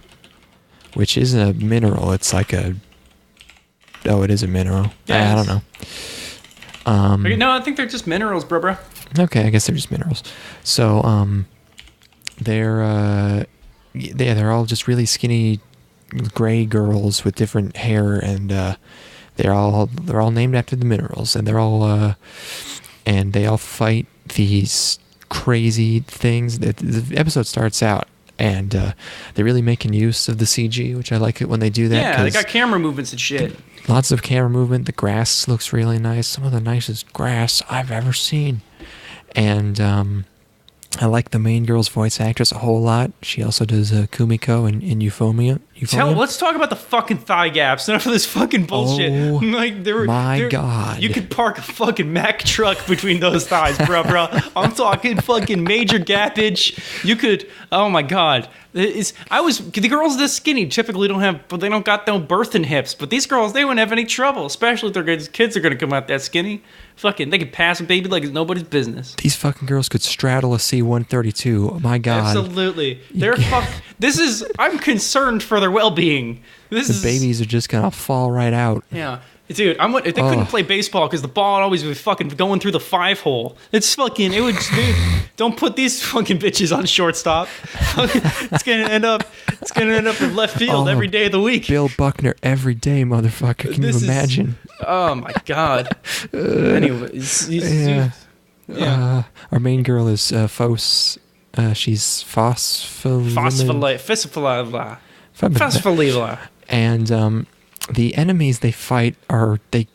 which isn't a mineral. It's like it is a mineral. Yeah, I don't know. No, I think they're just minerals, bro. Okay, I guess they're just minerals. So, they're all just really skinny gray girls with different hair, and they're all named after the minerals, and they're all and they all fight these crazy things. The episode starts out, and they're really making use of the CG, which I like it when they do that. Yeah, they got camera movements and shit. Lots of camera movement. The grass looks really nice. Some of the nicest grass I've ever seen. And I like the main girl's voice actress a whole lot. She also does Kumiko in Euphonia. Let's talk about the fucking thigh gaps. Enough of this fucking bullshit. Oh, my God. You could park a fucking Mack truck between those thighs, bro. I'm talking fucking major gappage. You could, oh my God. The girls this skinny typically don't got no birthing hips, but these girls, they wouldn't have any trouble, especially if their kids are going to come out that skinny. Fucking, they could pass a baby like it's nobody's business. These fucking girls could straddle a C-132. Oh my God. Absolutely. I'm concerned for their well-being. The babies are just going to fall right out. Yeah. Dude, they couldn't play baseball because the ball would always be fucking going through the 5-hole. Dude, don't put these fucking bitches on shortstop. It's gonna end up in left field every day of the week. Bill Buckner every day, motherfucker. Can you imagine? Oh my God. Anyways, our main girl is Fos. She's Phospholiphala. And the enemies they fight it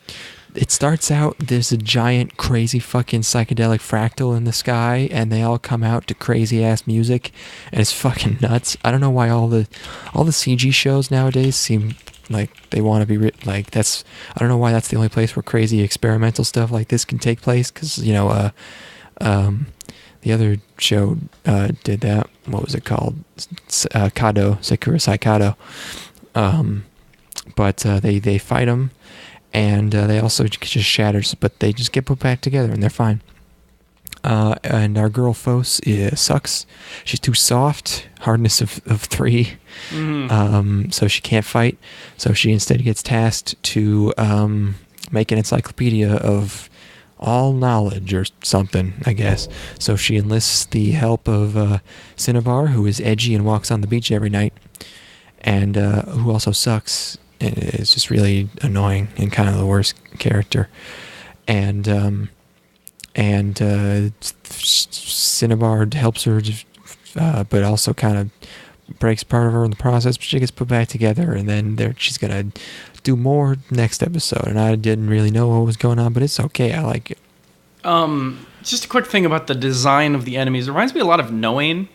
starts out, there's a giant crazy fucking psychedelic fractal in the sky, and they all come out to crazy ass music, and it's fucking nuts. I don't know why all the CG shows nowadays seem like they want to be I don't know why that's the only place where crazy experimental stuff like this can take place, because the other show did that. What was it called? Sakurai Kado. But they fight them, and they also just shatters, but they just get put back together, and they're fine. And our girl Fos sucks. She's too soft, hardness of 3, so she can't fight. So she instead gets tasked to make an encyclopedia of all knowledge or something, I guess. So she enlists the help of Cinnabar, who is edgy and walks on the beach every night, and who also sucks. It's just really annoying and kind of the worst character. And Cinnabar helps her, but also kind of breaks part of her in the process. But she gets put back together, and then she's gonna do more next episode. And I didn't really know what was going on, but it's okay. I like it. Just a quick thing about the design of the enemies. It reminds me a lot of Knowing.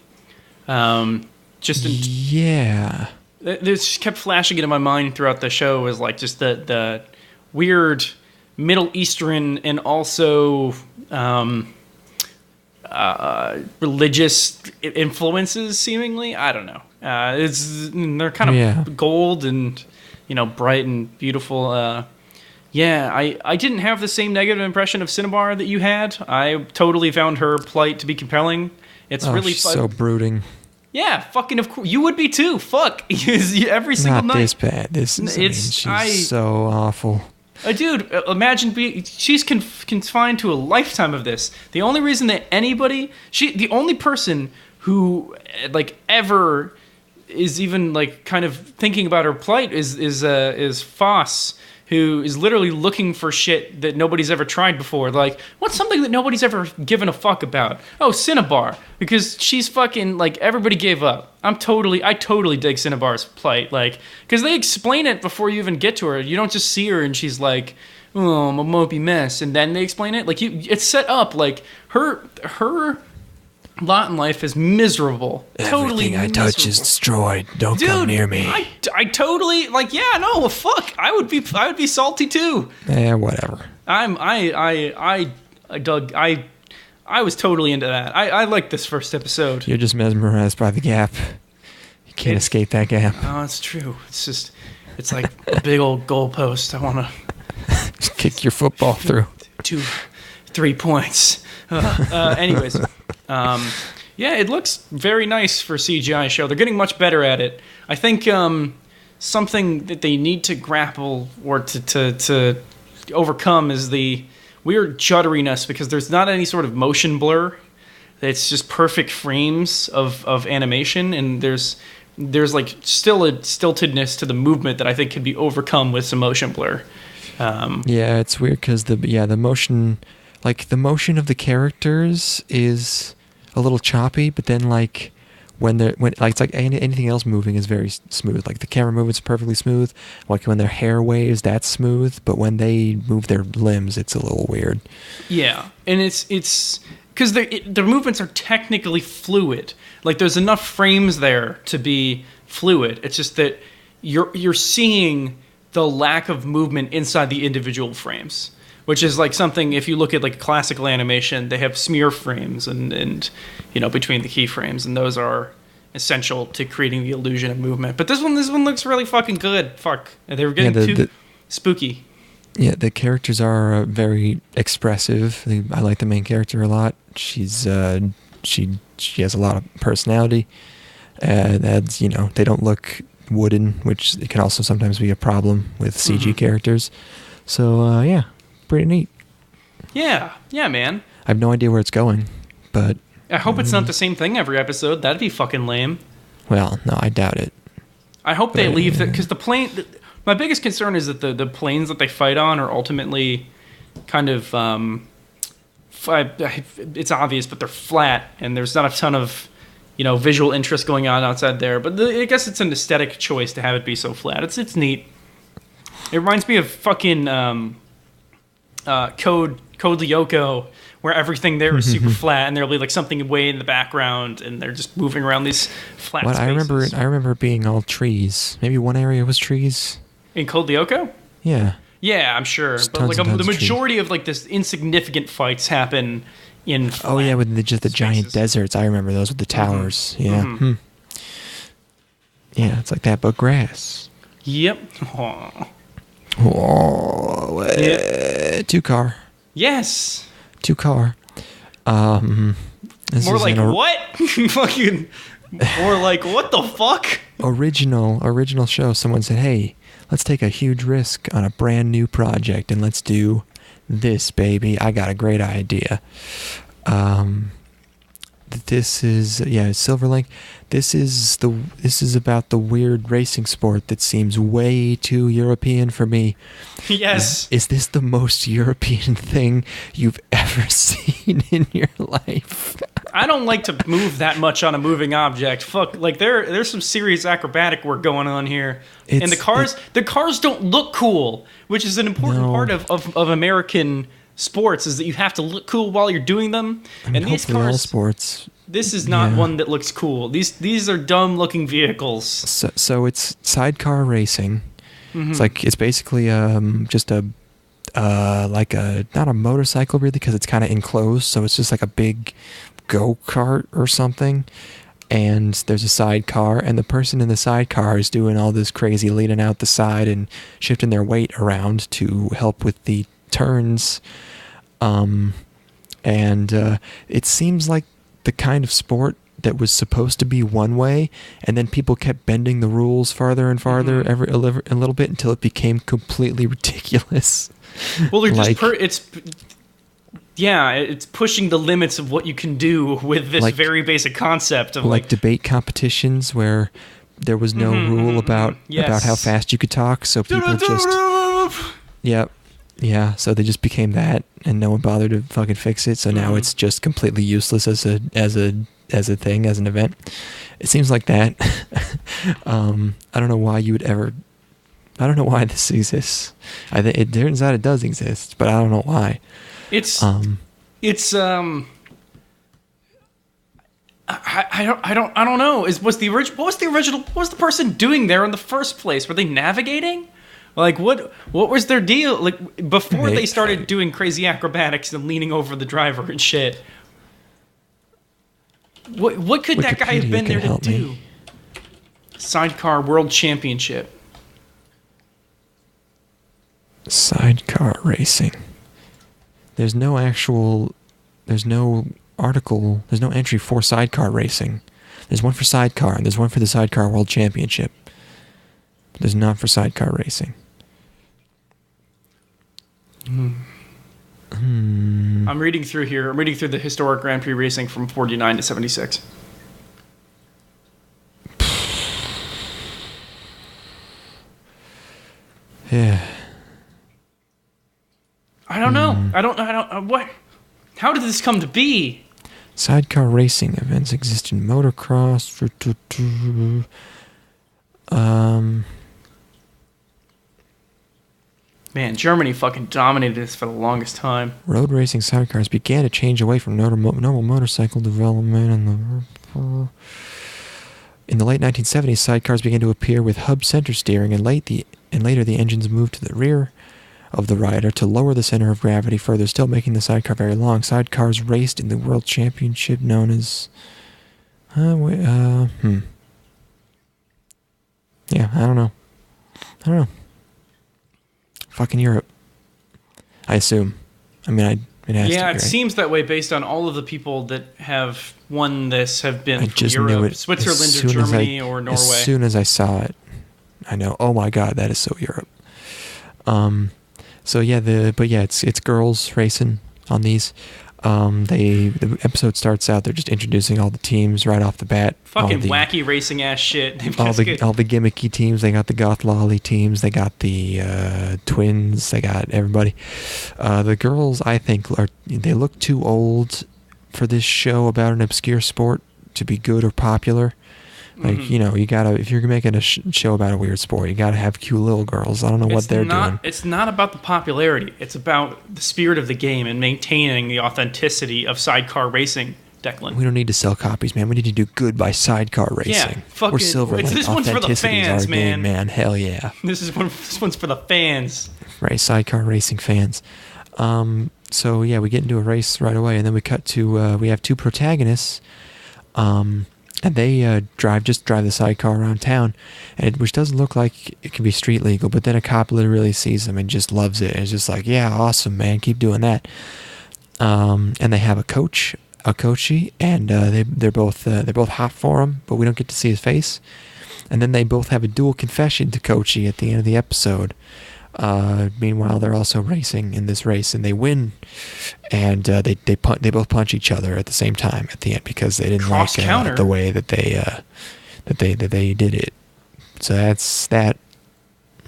Yeah. This kept flashing into my mind throughout the show as like just the weird Middle Eastern and also religious influences, seemingly. I don't know. They're kind of gold and bright and beautiful. I didn't have the same negative impression of Cinnabar that you had. I totally found her plight to be compelling. It's really she's so brooding. Yeah, fucking of course. You would be too. Fuck. Every single night. Not this bad. She's so awful. Dude, imagine she's confined to a lifetime of this. The only reason that the only person who ever is even kind of thinking about her plight is Foss, who is literally looking for shit that nobody's ever tried before. Like, what's something that nobody's ever given a fuck about? Oh, Cinnabar, because she's fucking everybody gave up. I totally dig Cinnabar's plight, because they explain it before you even get to her. You don't just see her and she's like, oh, I'm a mopey mess, and then they explain it. It's set up her lot in life is miserable. Everything I touch is destroyed. Don't come near me. I totally fuck. I would be salty too. Whatever. I was totally into that. I liked this first episode. You're just mesmerized by the gap. Can't escape that gap. Oh, it's true. It's like a big old goalpost. I want to Just kick your football through. 2-3 points. Anyways, yeah, it looks very nice for a CGI show. They're getting much better at it. I think something that they need to grapple or to overcome is the weird judderiness, because there's not any sort of motion blur. It's just perfect frames of animation, and there's like still a stiltedness to the movement that I think can be overcome with some motion blur. Yeah, it's weird because the motion, like the motion of the characters is a little choppy, but then like when it's like anything else moving is very smooth. Like the camera movement's perfectly smooth. Like when their hair waves, that's smooth, but when they move their limbs, it's a little weird. Yeah, and it's because the movements are technically fluid. Like there's enough frames there to be fluid. It's just that you're seeing the lack of movement inside the individual frames, which is like something, if you look at like classical animation, they have smear frames and between the keyframes, and those are essential to creating the illusion of movement. But this one looks really fucking good. Fuck, they were getting too spooky. Yeah, the characters are very expressive. I like the main character a lot. She has a lot of personality. That's they don't look wooden, which can also sometimes be a problem with CG characters. So yeah, pretty neat. Yeah, man. I have no idea where it's going, but I hope it's not the same thing every episode. That'd be fucking lame. Well, no, I doubt it. I hope they leave that, because the plane. My biggest concern is that the planes that they fight on are ultimately kind of it's obvious, but they're flat, and there's not a ton of visual interest going on outside there. But I guess it's an aesthetic choice to have it be so flat. It's neat. It reminds me of fucking Code Lyoko, where everything there is super flat, and there'll be like something way in the background, and they're just moving around these flat spaces. I remember it being all trees. Maybe one area was trees. In Code Lyoko? Yeah. Yeah, I'm sure. But like the majority of like this insignificant fights happen in flat. Oh yeah, with the giant deserts. I remember those with the towers. Yeah. Mm-hmm. Yeah, it's like that, but grass. Yep. Yep. 2-car. Yes. 2-car. More like what? Fucking. More like what the fuck? Original show. Someone said, "Hey, let's take a huge risk on a brand new project, and let's do this, baby. I got a great idea." This is Silverlink. This is about the weird racing sport that seems way too European for me. Yes. Is this the most European thing you've ever seen in your life? I don't like to move that much on a moving object. Fuck, like there's some serious acrobatic work going on here. And the cars don't look cool, which is an important part of American sports, is that you have to look cool while you're doing them. And these cars, all sports. This is not one that looks cool. These are dumb looking vehicles. So it's sidecar racing. Mm-hmm. It's basically just a not a motorcycle really, because it's kind of enclosed. So it's just like a big go-kart or something. And there's a sidecar, and the person in the sidecar is doing all this crazy leaning out the side and shifting their weight around to help with the turns. It seems like the kind of sport that was supposed to be one way, and then people kept bending the rules farther and farther a little bit until it became completely ridiculous. Well, they're it's pushing the limits of what you can do with this very basic concept of like debate competitions where there was no rule about how fast you could talk, so people just yeah, so they just became that, and no one bothered to fucking fix it. So now it's just completely useless as a thing, as an event. It seems like that. I don't know why you would ever. I don't know why this exists. It turns out it does exist, but I don't know why. I don't know. What was the person doing there in the first place? Were they navigating? Like what was their deal? Like before they started doing crazy acrobatics and leaning over the driver and shit. What could that guy have been there to do? Sidecar World Championship. Sidecar racing. There's no article, there's no entry for sidecar racing. There's one for sidecar, and there's one for the Sidecar World Championship. But there's not for sidecar racing. I'm reading through here. I'm reading through the historic Grand Prix racing from 49 to 76. Yeah. I don't know. I don't. What? How did this come to be? Sidecar racing events exist in motocross. Man, Germany fucking dominated this for the longest time. Road racing sidecars began to change away from normal motorcycle development in the late 1970s. Sidecars began to appear with hub center steering, and later the engines moved to the rear of the rider to lower the center of gravity further, still making the sidecar very long. Sidecars raced in the World Championship known as... Yeah, I don't know. Fucking Europe. I assume. I mean, it has to be, it right? seems that way based on all of the people that have won this have been from just knew Europe, it Switzerland, or Germany, or Norway. As soon as I saw it, I know. Oh my God, that is so Europe. So yeah, it's girls racing on these. The episode starts out, they're just introducing all the teams right off the bat. Fucking wacky racing ass shit. All the gimmicky teams. They got the goth lolly teams. They got the twins. They got everybody. The girls, I think, they look too old for this show about an obscure sport to be good or popular. Like, you gotta, if you're making a show about a weird sport, you gotta have cute little girls. I don't know what they're doing. It's not about the popularity. It's about the spirit of the game and maintaining the authenticity of sidecar racing, Declan. We don't need to sell copies, man. We need to do good by sidecar racing. Yeah, fucking. We're Silverlight. This one's for the fans, man. Man, hell yeah. This one's for the fans. Right, sidecar racing fans. So yeah, we get into a race right away, and then we cut to we have two protagonists. And they drive the sidecar around town, which doesn't look like it can be street legal, but then a cop literally sees them and just loves it. It's just like, yeah, awesome, man, keep doing that. And they have a coachee, and they're both hot for him, but we don't get to see his face. And then they both have a dual confession to coachee at the end of the episode. Meanwhile, they're also racing in this race, and they win. And they both punch each other at the same time at the end because they didn't like the way that they did it. So that's that.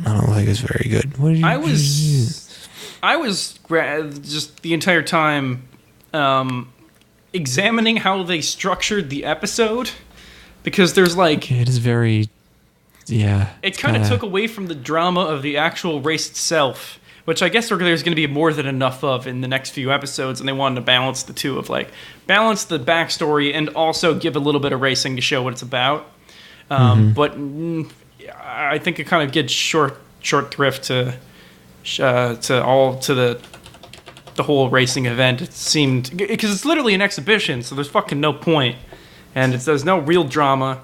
I don't think it's very good. What did you? I was just the entire time examining how they structured the episode because there's like it is very. Yeah. It kind of took away from the drama of the actual race itself, which I guess there's going to be more than enough of in the next few episodes, and they wanted to balance the two of balance the backstory and also give a little bit of racing to show what it's about. But I think it kind of gives short thrift to the whole racing event. It seemed because it's literally an exhibition, so there's fucking no point, and there's no real drama.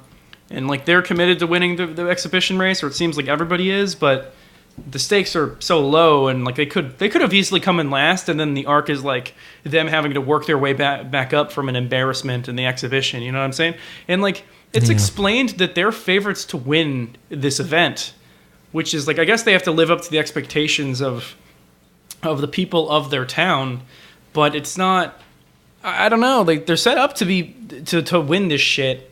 And, they're committed to winning the exhibition race, or it seems like everybody is, but the stakes are so low, and, they could have easily come in last, and then the arc is, them having to work their way back up from an embarrassment in the exhibition, you know what I'm saying? And, it's explained that they're favorites to win this event, which is, I guess they have to live up to the expectations of the people of their town, but it's not, I don't know, they're set up to win this shit.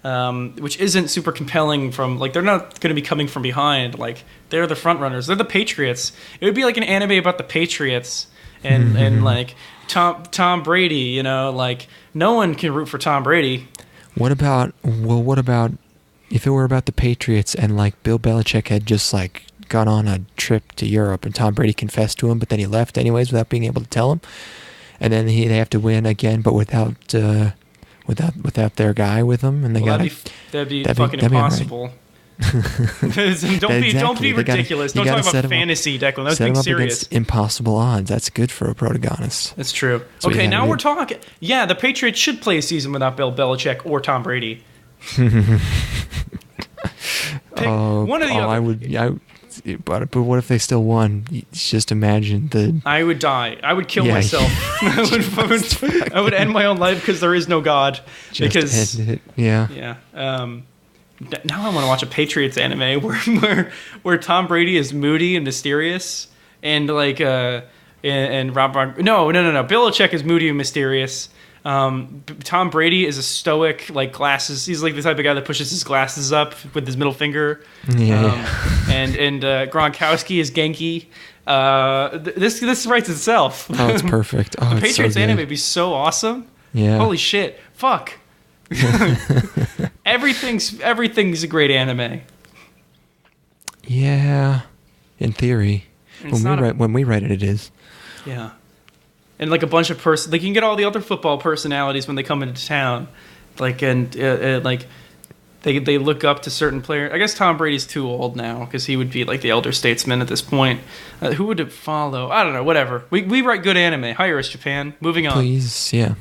Which isn't super compelling from, they're not going to be coming from behind. They're the front runners. They're the Patriots. It would be like an anime about the Patriots and Tom Brady, no one can root for Tom Brady. What about if it were about the Patriots and, Bill Belichick had just, gone on a trip to Europe and Tom Brady confessed to him, but then he left anyways without being able to tell him? And then they have to win again, but without their guy with them, and that'd be fucking impossible. Don't be ridiculous. Don't talk about fantasy, Declan. Let's be serious. Impossible odds. That's good for a protagonist. That's true. So okay, now we're talking. Yeah, the Patriots should play a season without Bill Belichick or Tom Brady. one or the other. But what if they still won? Just imagine the. I would die. I would kill myself. I would end my own life because there is no God. Just end it. Yeah. Yeah. Now I want to watch a Patriots anime where Tom Brady is moody and mysterious, and like and Rob. No. Belichick is moody and mysterious. Tom Brady is a stoic, like glasses. He's like the type of guy that pushes his glasses up with his middle finger. And Gronkowski is Genki. This writes itself. Oh, it's perfect. Oh, the Patriots so anime would be so awesome. Yeah. Holy shit! Fuck. Everything's a great anime. Yeah, in theory. When we write it, it is. Yeah. And like a bunch of like you can get all the other football personalities when they come into town, like like they look up to certain players. I guess Tom Brady's too old now because he would be like the elder statesman at this point. Who would it follow? I don't know. Whatever. We write good anime. Hire us, Japan. Moving on. Please, yeah.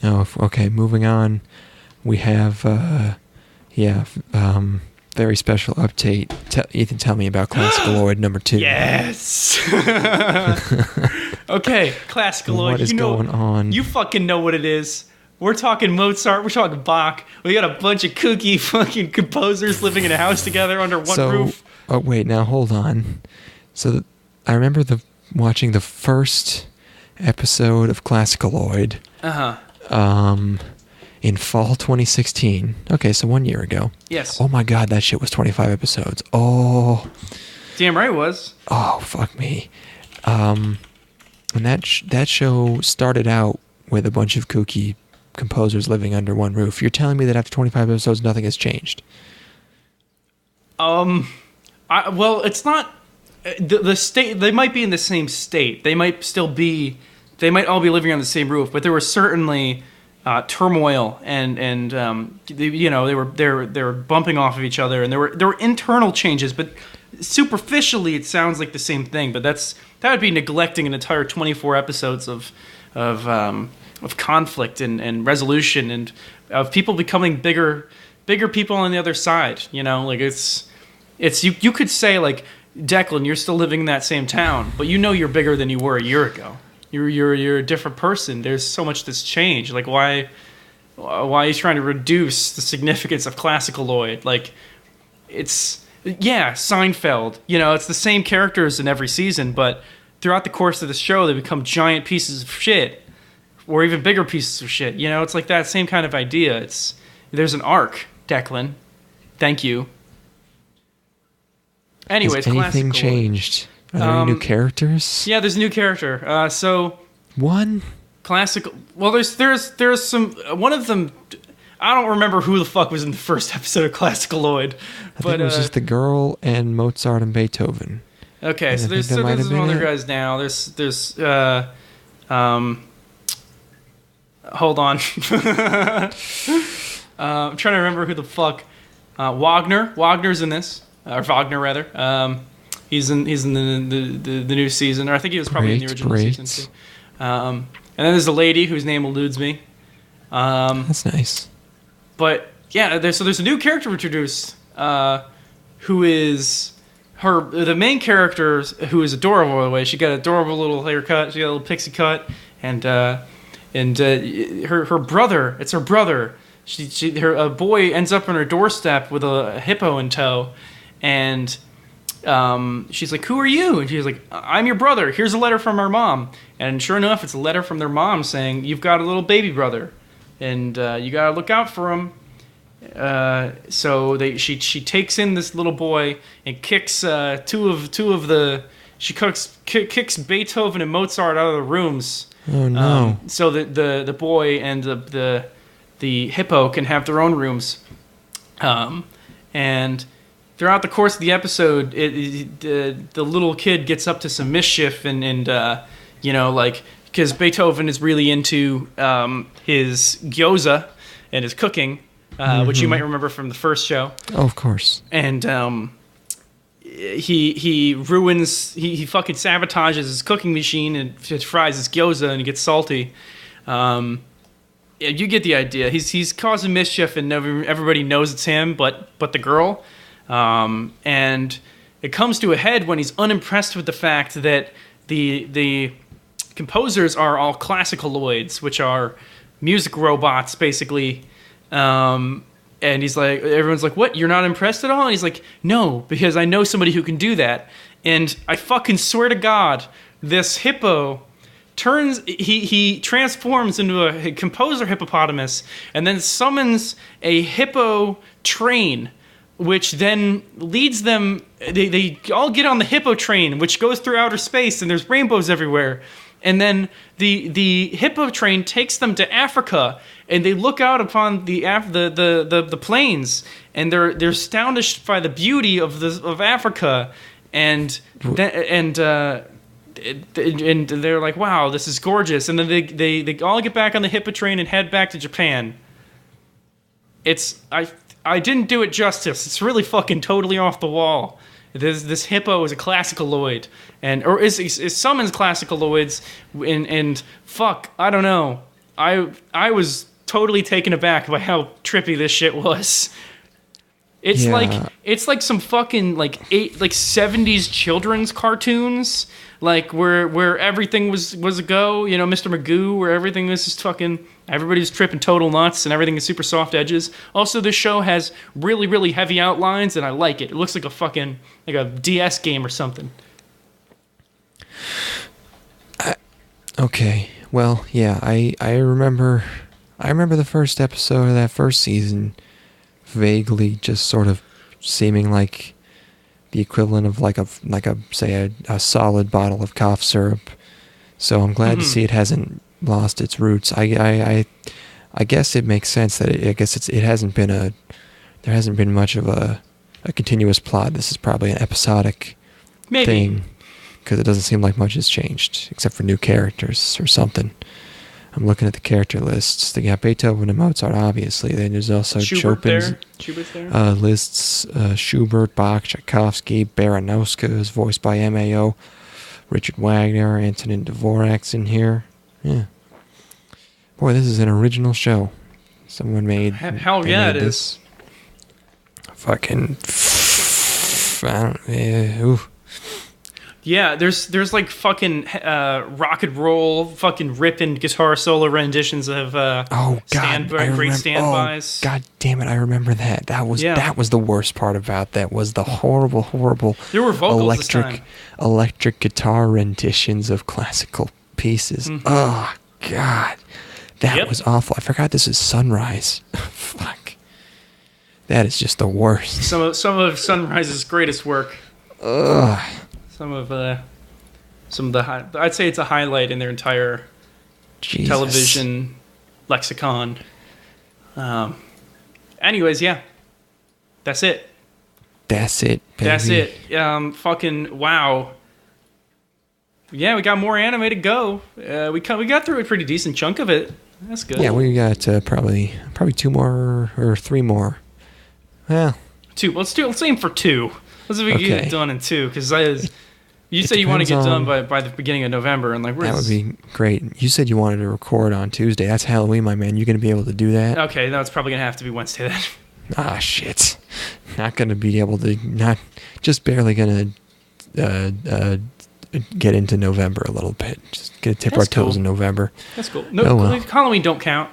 Okay. Moving on. We have very special update. Ethan, tell me about ClassicaLoid number 2. Yes. Okay, ClassicaLoid. What is going on? You fucking know what it is. We're talking Mozart. We're talking Bach. We got a bunch of kooky fucking composers living in a house together under one roof. Oh wait, now hold on. So I remember watching the first episode of ClassicaLoid. In fall 2016. Okay, so 1 year ago. Yes. Oh my god, that shit was 25 episodes. Oh. Damn right it was. Oh, fuck me. And that show started out with a bunch of kooky composers living under one roof. You're telling me that after 25 episodes, nothing has changed? Well, it's not... The state... They might be in the same state. They might still be... They might all be living on the same roof, but there was certainly... turmoil and they were bumping off of each other, and there were internal changes, but superficially it sounds like the same thing. But that would be neglecting an entire 24 episodes of conflict and resolution, and of people becoming bigger people on the other side. Like it's you could say like, Declan, you're still living in that same town, but you're bigger than you were a year ago. You're a different person. There's so much that's changed. Like why are you trying to reduce the significance of ClassicaLoid? Like it's Seinfeld. It's the same characters in every season, but throughout the course of the show, they become giant pieces of shit, or even bigger pieces of shit. It's like that same kind of idea. There's an arc, Declan. Thank you. Anyways, has anything ClassicaLoid changed? Are there any new characters? Yeah, there's a new character. One classical. Well, there's some. One of them. I don't remember who the fuck was in the first episode of ClassicaLoid. I think it was just the girl and Mozart and Beethoven. Okay, so there's some other guys now. There's hold on. I'm trying to remember who the fuck. Wagner's in this, or Wagner rather. He's in the new season, or I think he was probably in the original season too. And then there's a lady whose name eludes me. That's nice. But yeah, there's a new character introduced, who is the main character, who is adorable by the way. She got an adorable little haircut. She got a little pixie cut, and her brother. It's her brother. A boy ends up on her doorstep with a hippo in tow, and she's like, "Who are you?" And she's like, "I'm your brother. Here's a letter from our mom." And sure enough, it's a letter from their mom saying, "You've got a little baby brother, and you gotta look out for him." So she takes in this little boy and kicks kicks Beethoven and Mozart out of the rooms. Oh no! So that the boy and the hippo can have their own rooms, and throughout the course of the episode, the little kid gets up to some mischief, and because Beethoven is really into his gyoza and his cooking, which you might remember from the first show. Oh, of course. And he fucking sabotages his cooking machine and fries his gyoza, and he gets salty. Yeah, you get the idea. He's causing mischief, and everybody knows it's him, but the girl. And it comes to a head when he's unimpressed with the fact that the composers are all ClassicaLoids, which are music robots, basically. And he's like, everyone's like, "What? You're not impressed at all?" And he's like, "No, because I know somebody who can do that." And I fucking swear to God, this hippo he transforms into a composer hippopotamus and then summons a hippo train, which then leads them. They all get on the hippo train, which goes through outer space, and there's rainbows everywhere. And then the hippo train takes them to Africa, and they look out upon the plains, and they're astonished by the beauty of Africa, and they're like, "Wow, this is gorgeous." And then they all get back on the hippo train and head back to Japan. I didn't do it justice. It's really fucking totally off the wall. This hippo is a ClassicaLoid, or is summons ClassicaLoids, and fuck, I don't know. I was totally taken aback by how trippy this shit was. It's like some fucking like 70s children's cartoons, like where everything was a go, you know, Mr. Magoo, where everything was just fucking, everybody's tripping total nuts and everything is super soft edges. Also, this show has really, really heavy outlines, and I like it. It looks like a fucking like a DS game or something. Okay, well, yeah, I remember the first episode of that first season vaguely just sort of seeming like the equivalent of like a say a solid bottle of cough syrup. So I'm glad to see it hasn't lost its roots. I guess it makes sense that there hasn't been much of a continuous plot. This is probably an episodic thing, because it doesn't seem like much has changed except for new characters or something. I'm looking at the character lists. They got Beethoven and Mozart, obviously. Then there's also Chopin's lists. Schubert, Bach, Tchaikovsky, Baranowska is voiced by MAO. Richard Wagner, Antonin Dvorak's in here. Yeah. Boy, this is an original show. Someone made... Hell yeah, it is. Fucking... ooh. Yeah, there's like fucking rock and roll, fucking ripping guitar solo renditions of great standbys. Oh, God damn it, I remember that. That was the worst part about that, was the horrible there were vocals this time. Electric guitar renditions of classical pieces. Mm-hmm. Oh, God. That was awful. I forgot this is Sunrise. Fuck. That is just the worst. Some of Sunrise's greatest work. Ugh. Some of the I'd say it's a highlight in their entire television lexicon. Anyways, yeah, that's it. That's it, baby. That's it. Fucking wow. Yeah, we got more anime to go. We got through a pretty decent chunk of it. That's good. Yeah, we got probably 2 more or 3 more. Well, 2. Let's aim for 2. Let's see if we can get it done in 2, because you said you want to get done by the beginning of November, and that would be great. You said you wanted to record on Tuesday. That's Halloween, my man. You going to be able to do that? Okay, that's probably going to have to be Wednesday then. Ah, shit. Not going to be able to. Not just barely going to get into November a little bit. Just going to tip our toes in November. That's cool. No, Halloween don't count.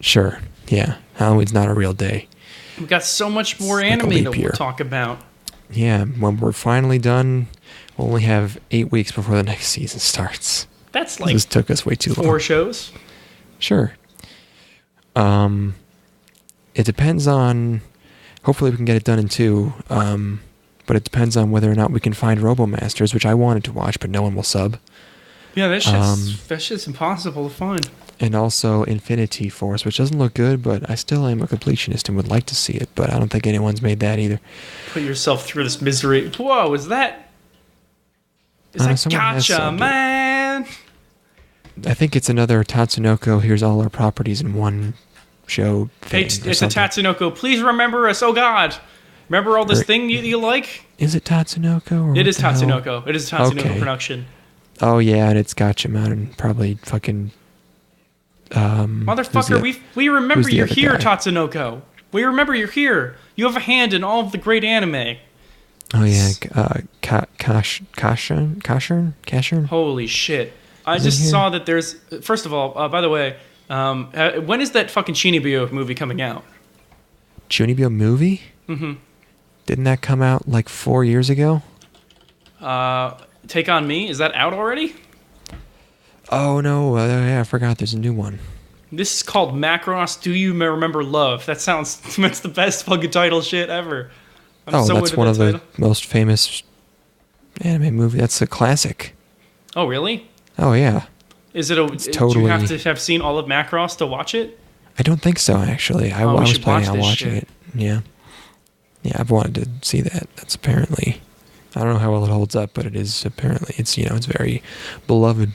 Sure. Yeah, Halloween's not a real day. We've got so much more anime that we'll talk about. Yeah, when we're finally done, we'll only have 8 weeks before the next season starts. That's like... This took us way too long. 4 shows? Sure. It depends on... Hopefully we can get it done in 2. But it depends on whether or not we can find RoboMasters, which I wanted to watch, but no one will sub. Yeah, that shit's impossible to find. And also Infinity Force, which doesn't look good, but I still am a completionist and would like to see it, but I don't think anyone's made that either. Put yourself through this misery. Whoa, is that gotcha, man? I think it's another Tatsunoko, here's all our properties in one show thing. Hey, it's a Tatsunoko, please remember us, oh God. Remember all this thing you like? Is it Tatsunoko? It is Tatsunoko. It is a Tatsunoko production. Oh yeah, and it's Gotcha Mountain, probably fucking Motherfucker, we remember who's the you're other here, guy? Tatsunoko. We remember you're here. You have a hand in all of the great anime. Oh yeah, Kashern. Holy shit. I Is it just here? saw that there's... First of all, by the way, when is that fucking Shinibyo movie coming out? Junibyo movie? Mm-hmm. Didn't that come out like 4 years ago? Take on Me? Is that out already? Oh no, yeah, I forgot. There's a new one. This is called Macross Do You Remember Love? That's the best fucking title shit ever. I'm so That's into one that of the title. most famous anime movie. That's a classic. Oh, really? Oh yeah. Is it do you totally- have to have seen all of Macross to watch it? I don't think so actually. I we was should planning watch on this watching shit. it. Yeah. Yeah, I've wanted to see that. That's apparently, I don't know how well it holds up, but it is apparently, it's very beloved.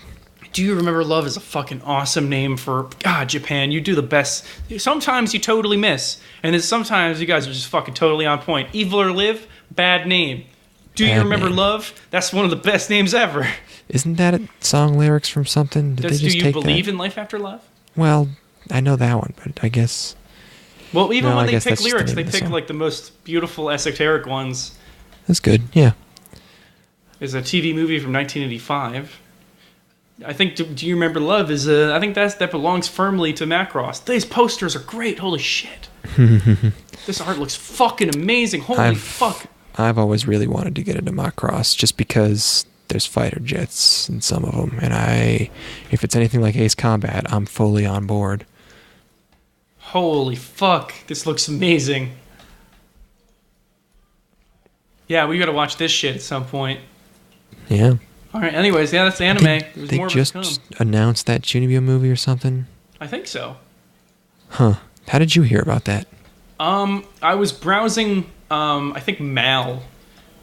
Do You Remember Love is a fucking awesome name for... God, Japan, you do the best. Sometimes you totally miss. And then sometimes you guys are just fucking totally on point. Evil or Live, bad name. Do You Bad Remember name. Love? That's one of the best names ever. Isn't that a song lyrics from something? Did That's they Do just You take Believe that? in Life After Love? Well, I know that one, but I guess Well, even No, when I they guess pick that's just the lyrics, name they of the pick song. like the most beautiful esoteric ones. that's good. Yeah. There's a TV movie from 1985. I think Do You Remember Love is I think that belongs firmly to Macross. These posters are great. Holy shit. This art looks fucking amazing. Holy fuck. I've always really wanted to get into Macross just because there's fighter jets in some of them, and if it's anything like Ace Combat, I'm fully on board. Holy fuck. This looks amazing. Yeah, we gotta watch this shit at some point. Yeah. Alright, anyways, yeah, that's anime. There's They more just to come. announced that Junibyo movie or something. I think so. Huh. How did you hear about that? I was browsing, I think Mal,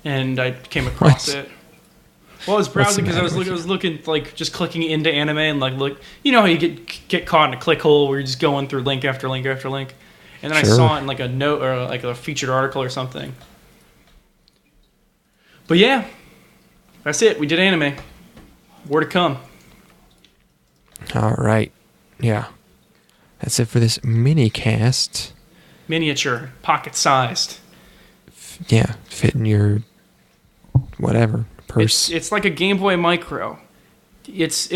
and I came across What? it. Well, I was browsing because I matter with was looking, like, just clicking into anime and, like, look, you know how you get caught in a click hole where you're just going through link after link after link. And then I Sure. saw it in, like, a note or, like, a featured article or something. But yeah, that's it. We did anime. More to come. All right. Yeah. That's it for this mini cast. Miniature, pocket-sized. Yeah. Fit in your whatever purse. It's like a Game Boy Micro. It's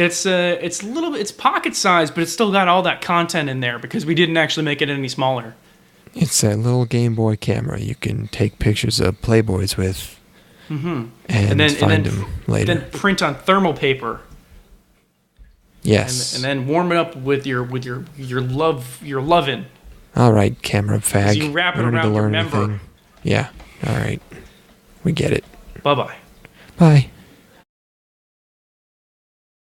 pocket-sized, but it's still got all that content in there because we didn't actually make it any smaller. It's a little Game Boy camera you can take pictures of Playboys with. Mm-hmm. And find them later. Then print on thermal paper. Yes. And then warm it up with your lovin'. All right, camera fag. You wrap it We don't need to around your learn member. anything. Yeah. All right. We get it. Bye-bye. Bye.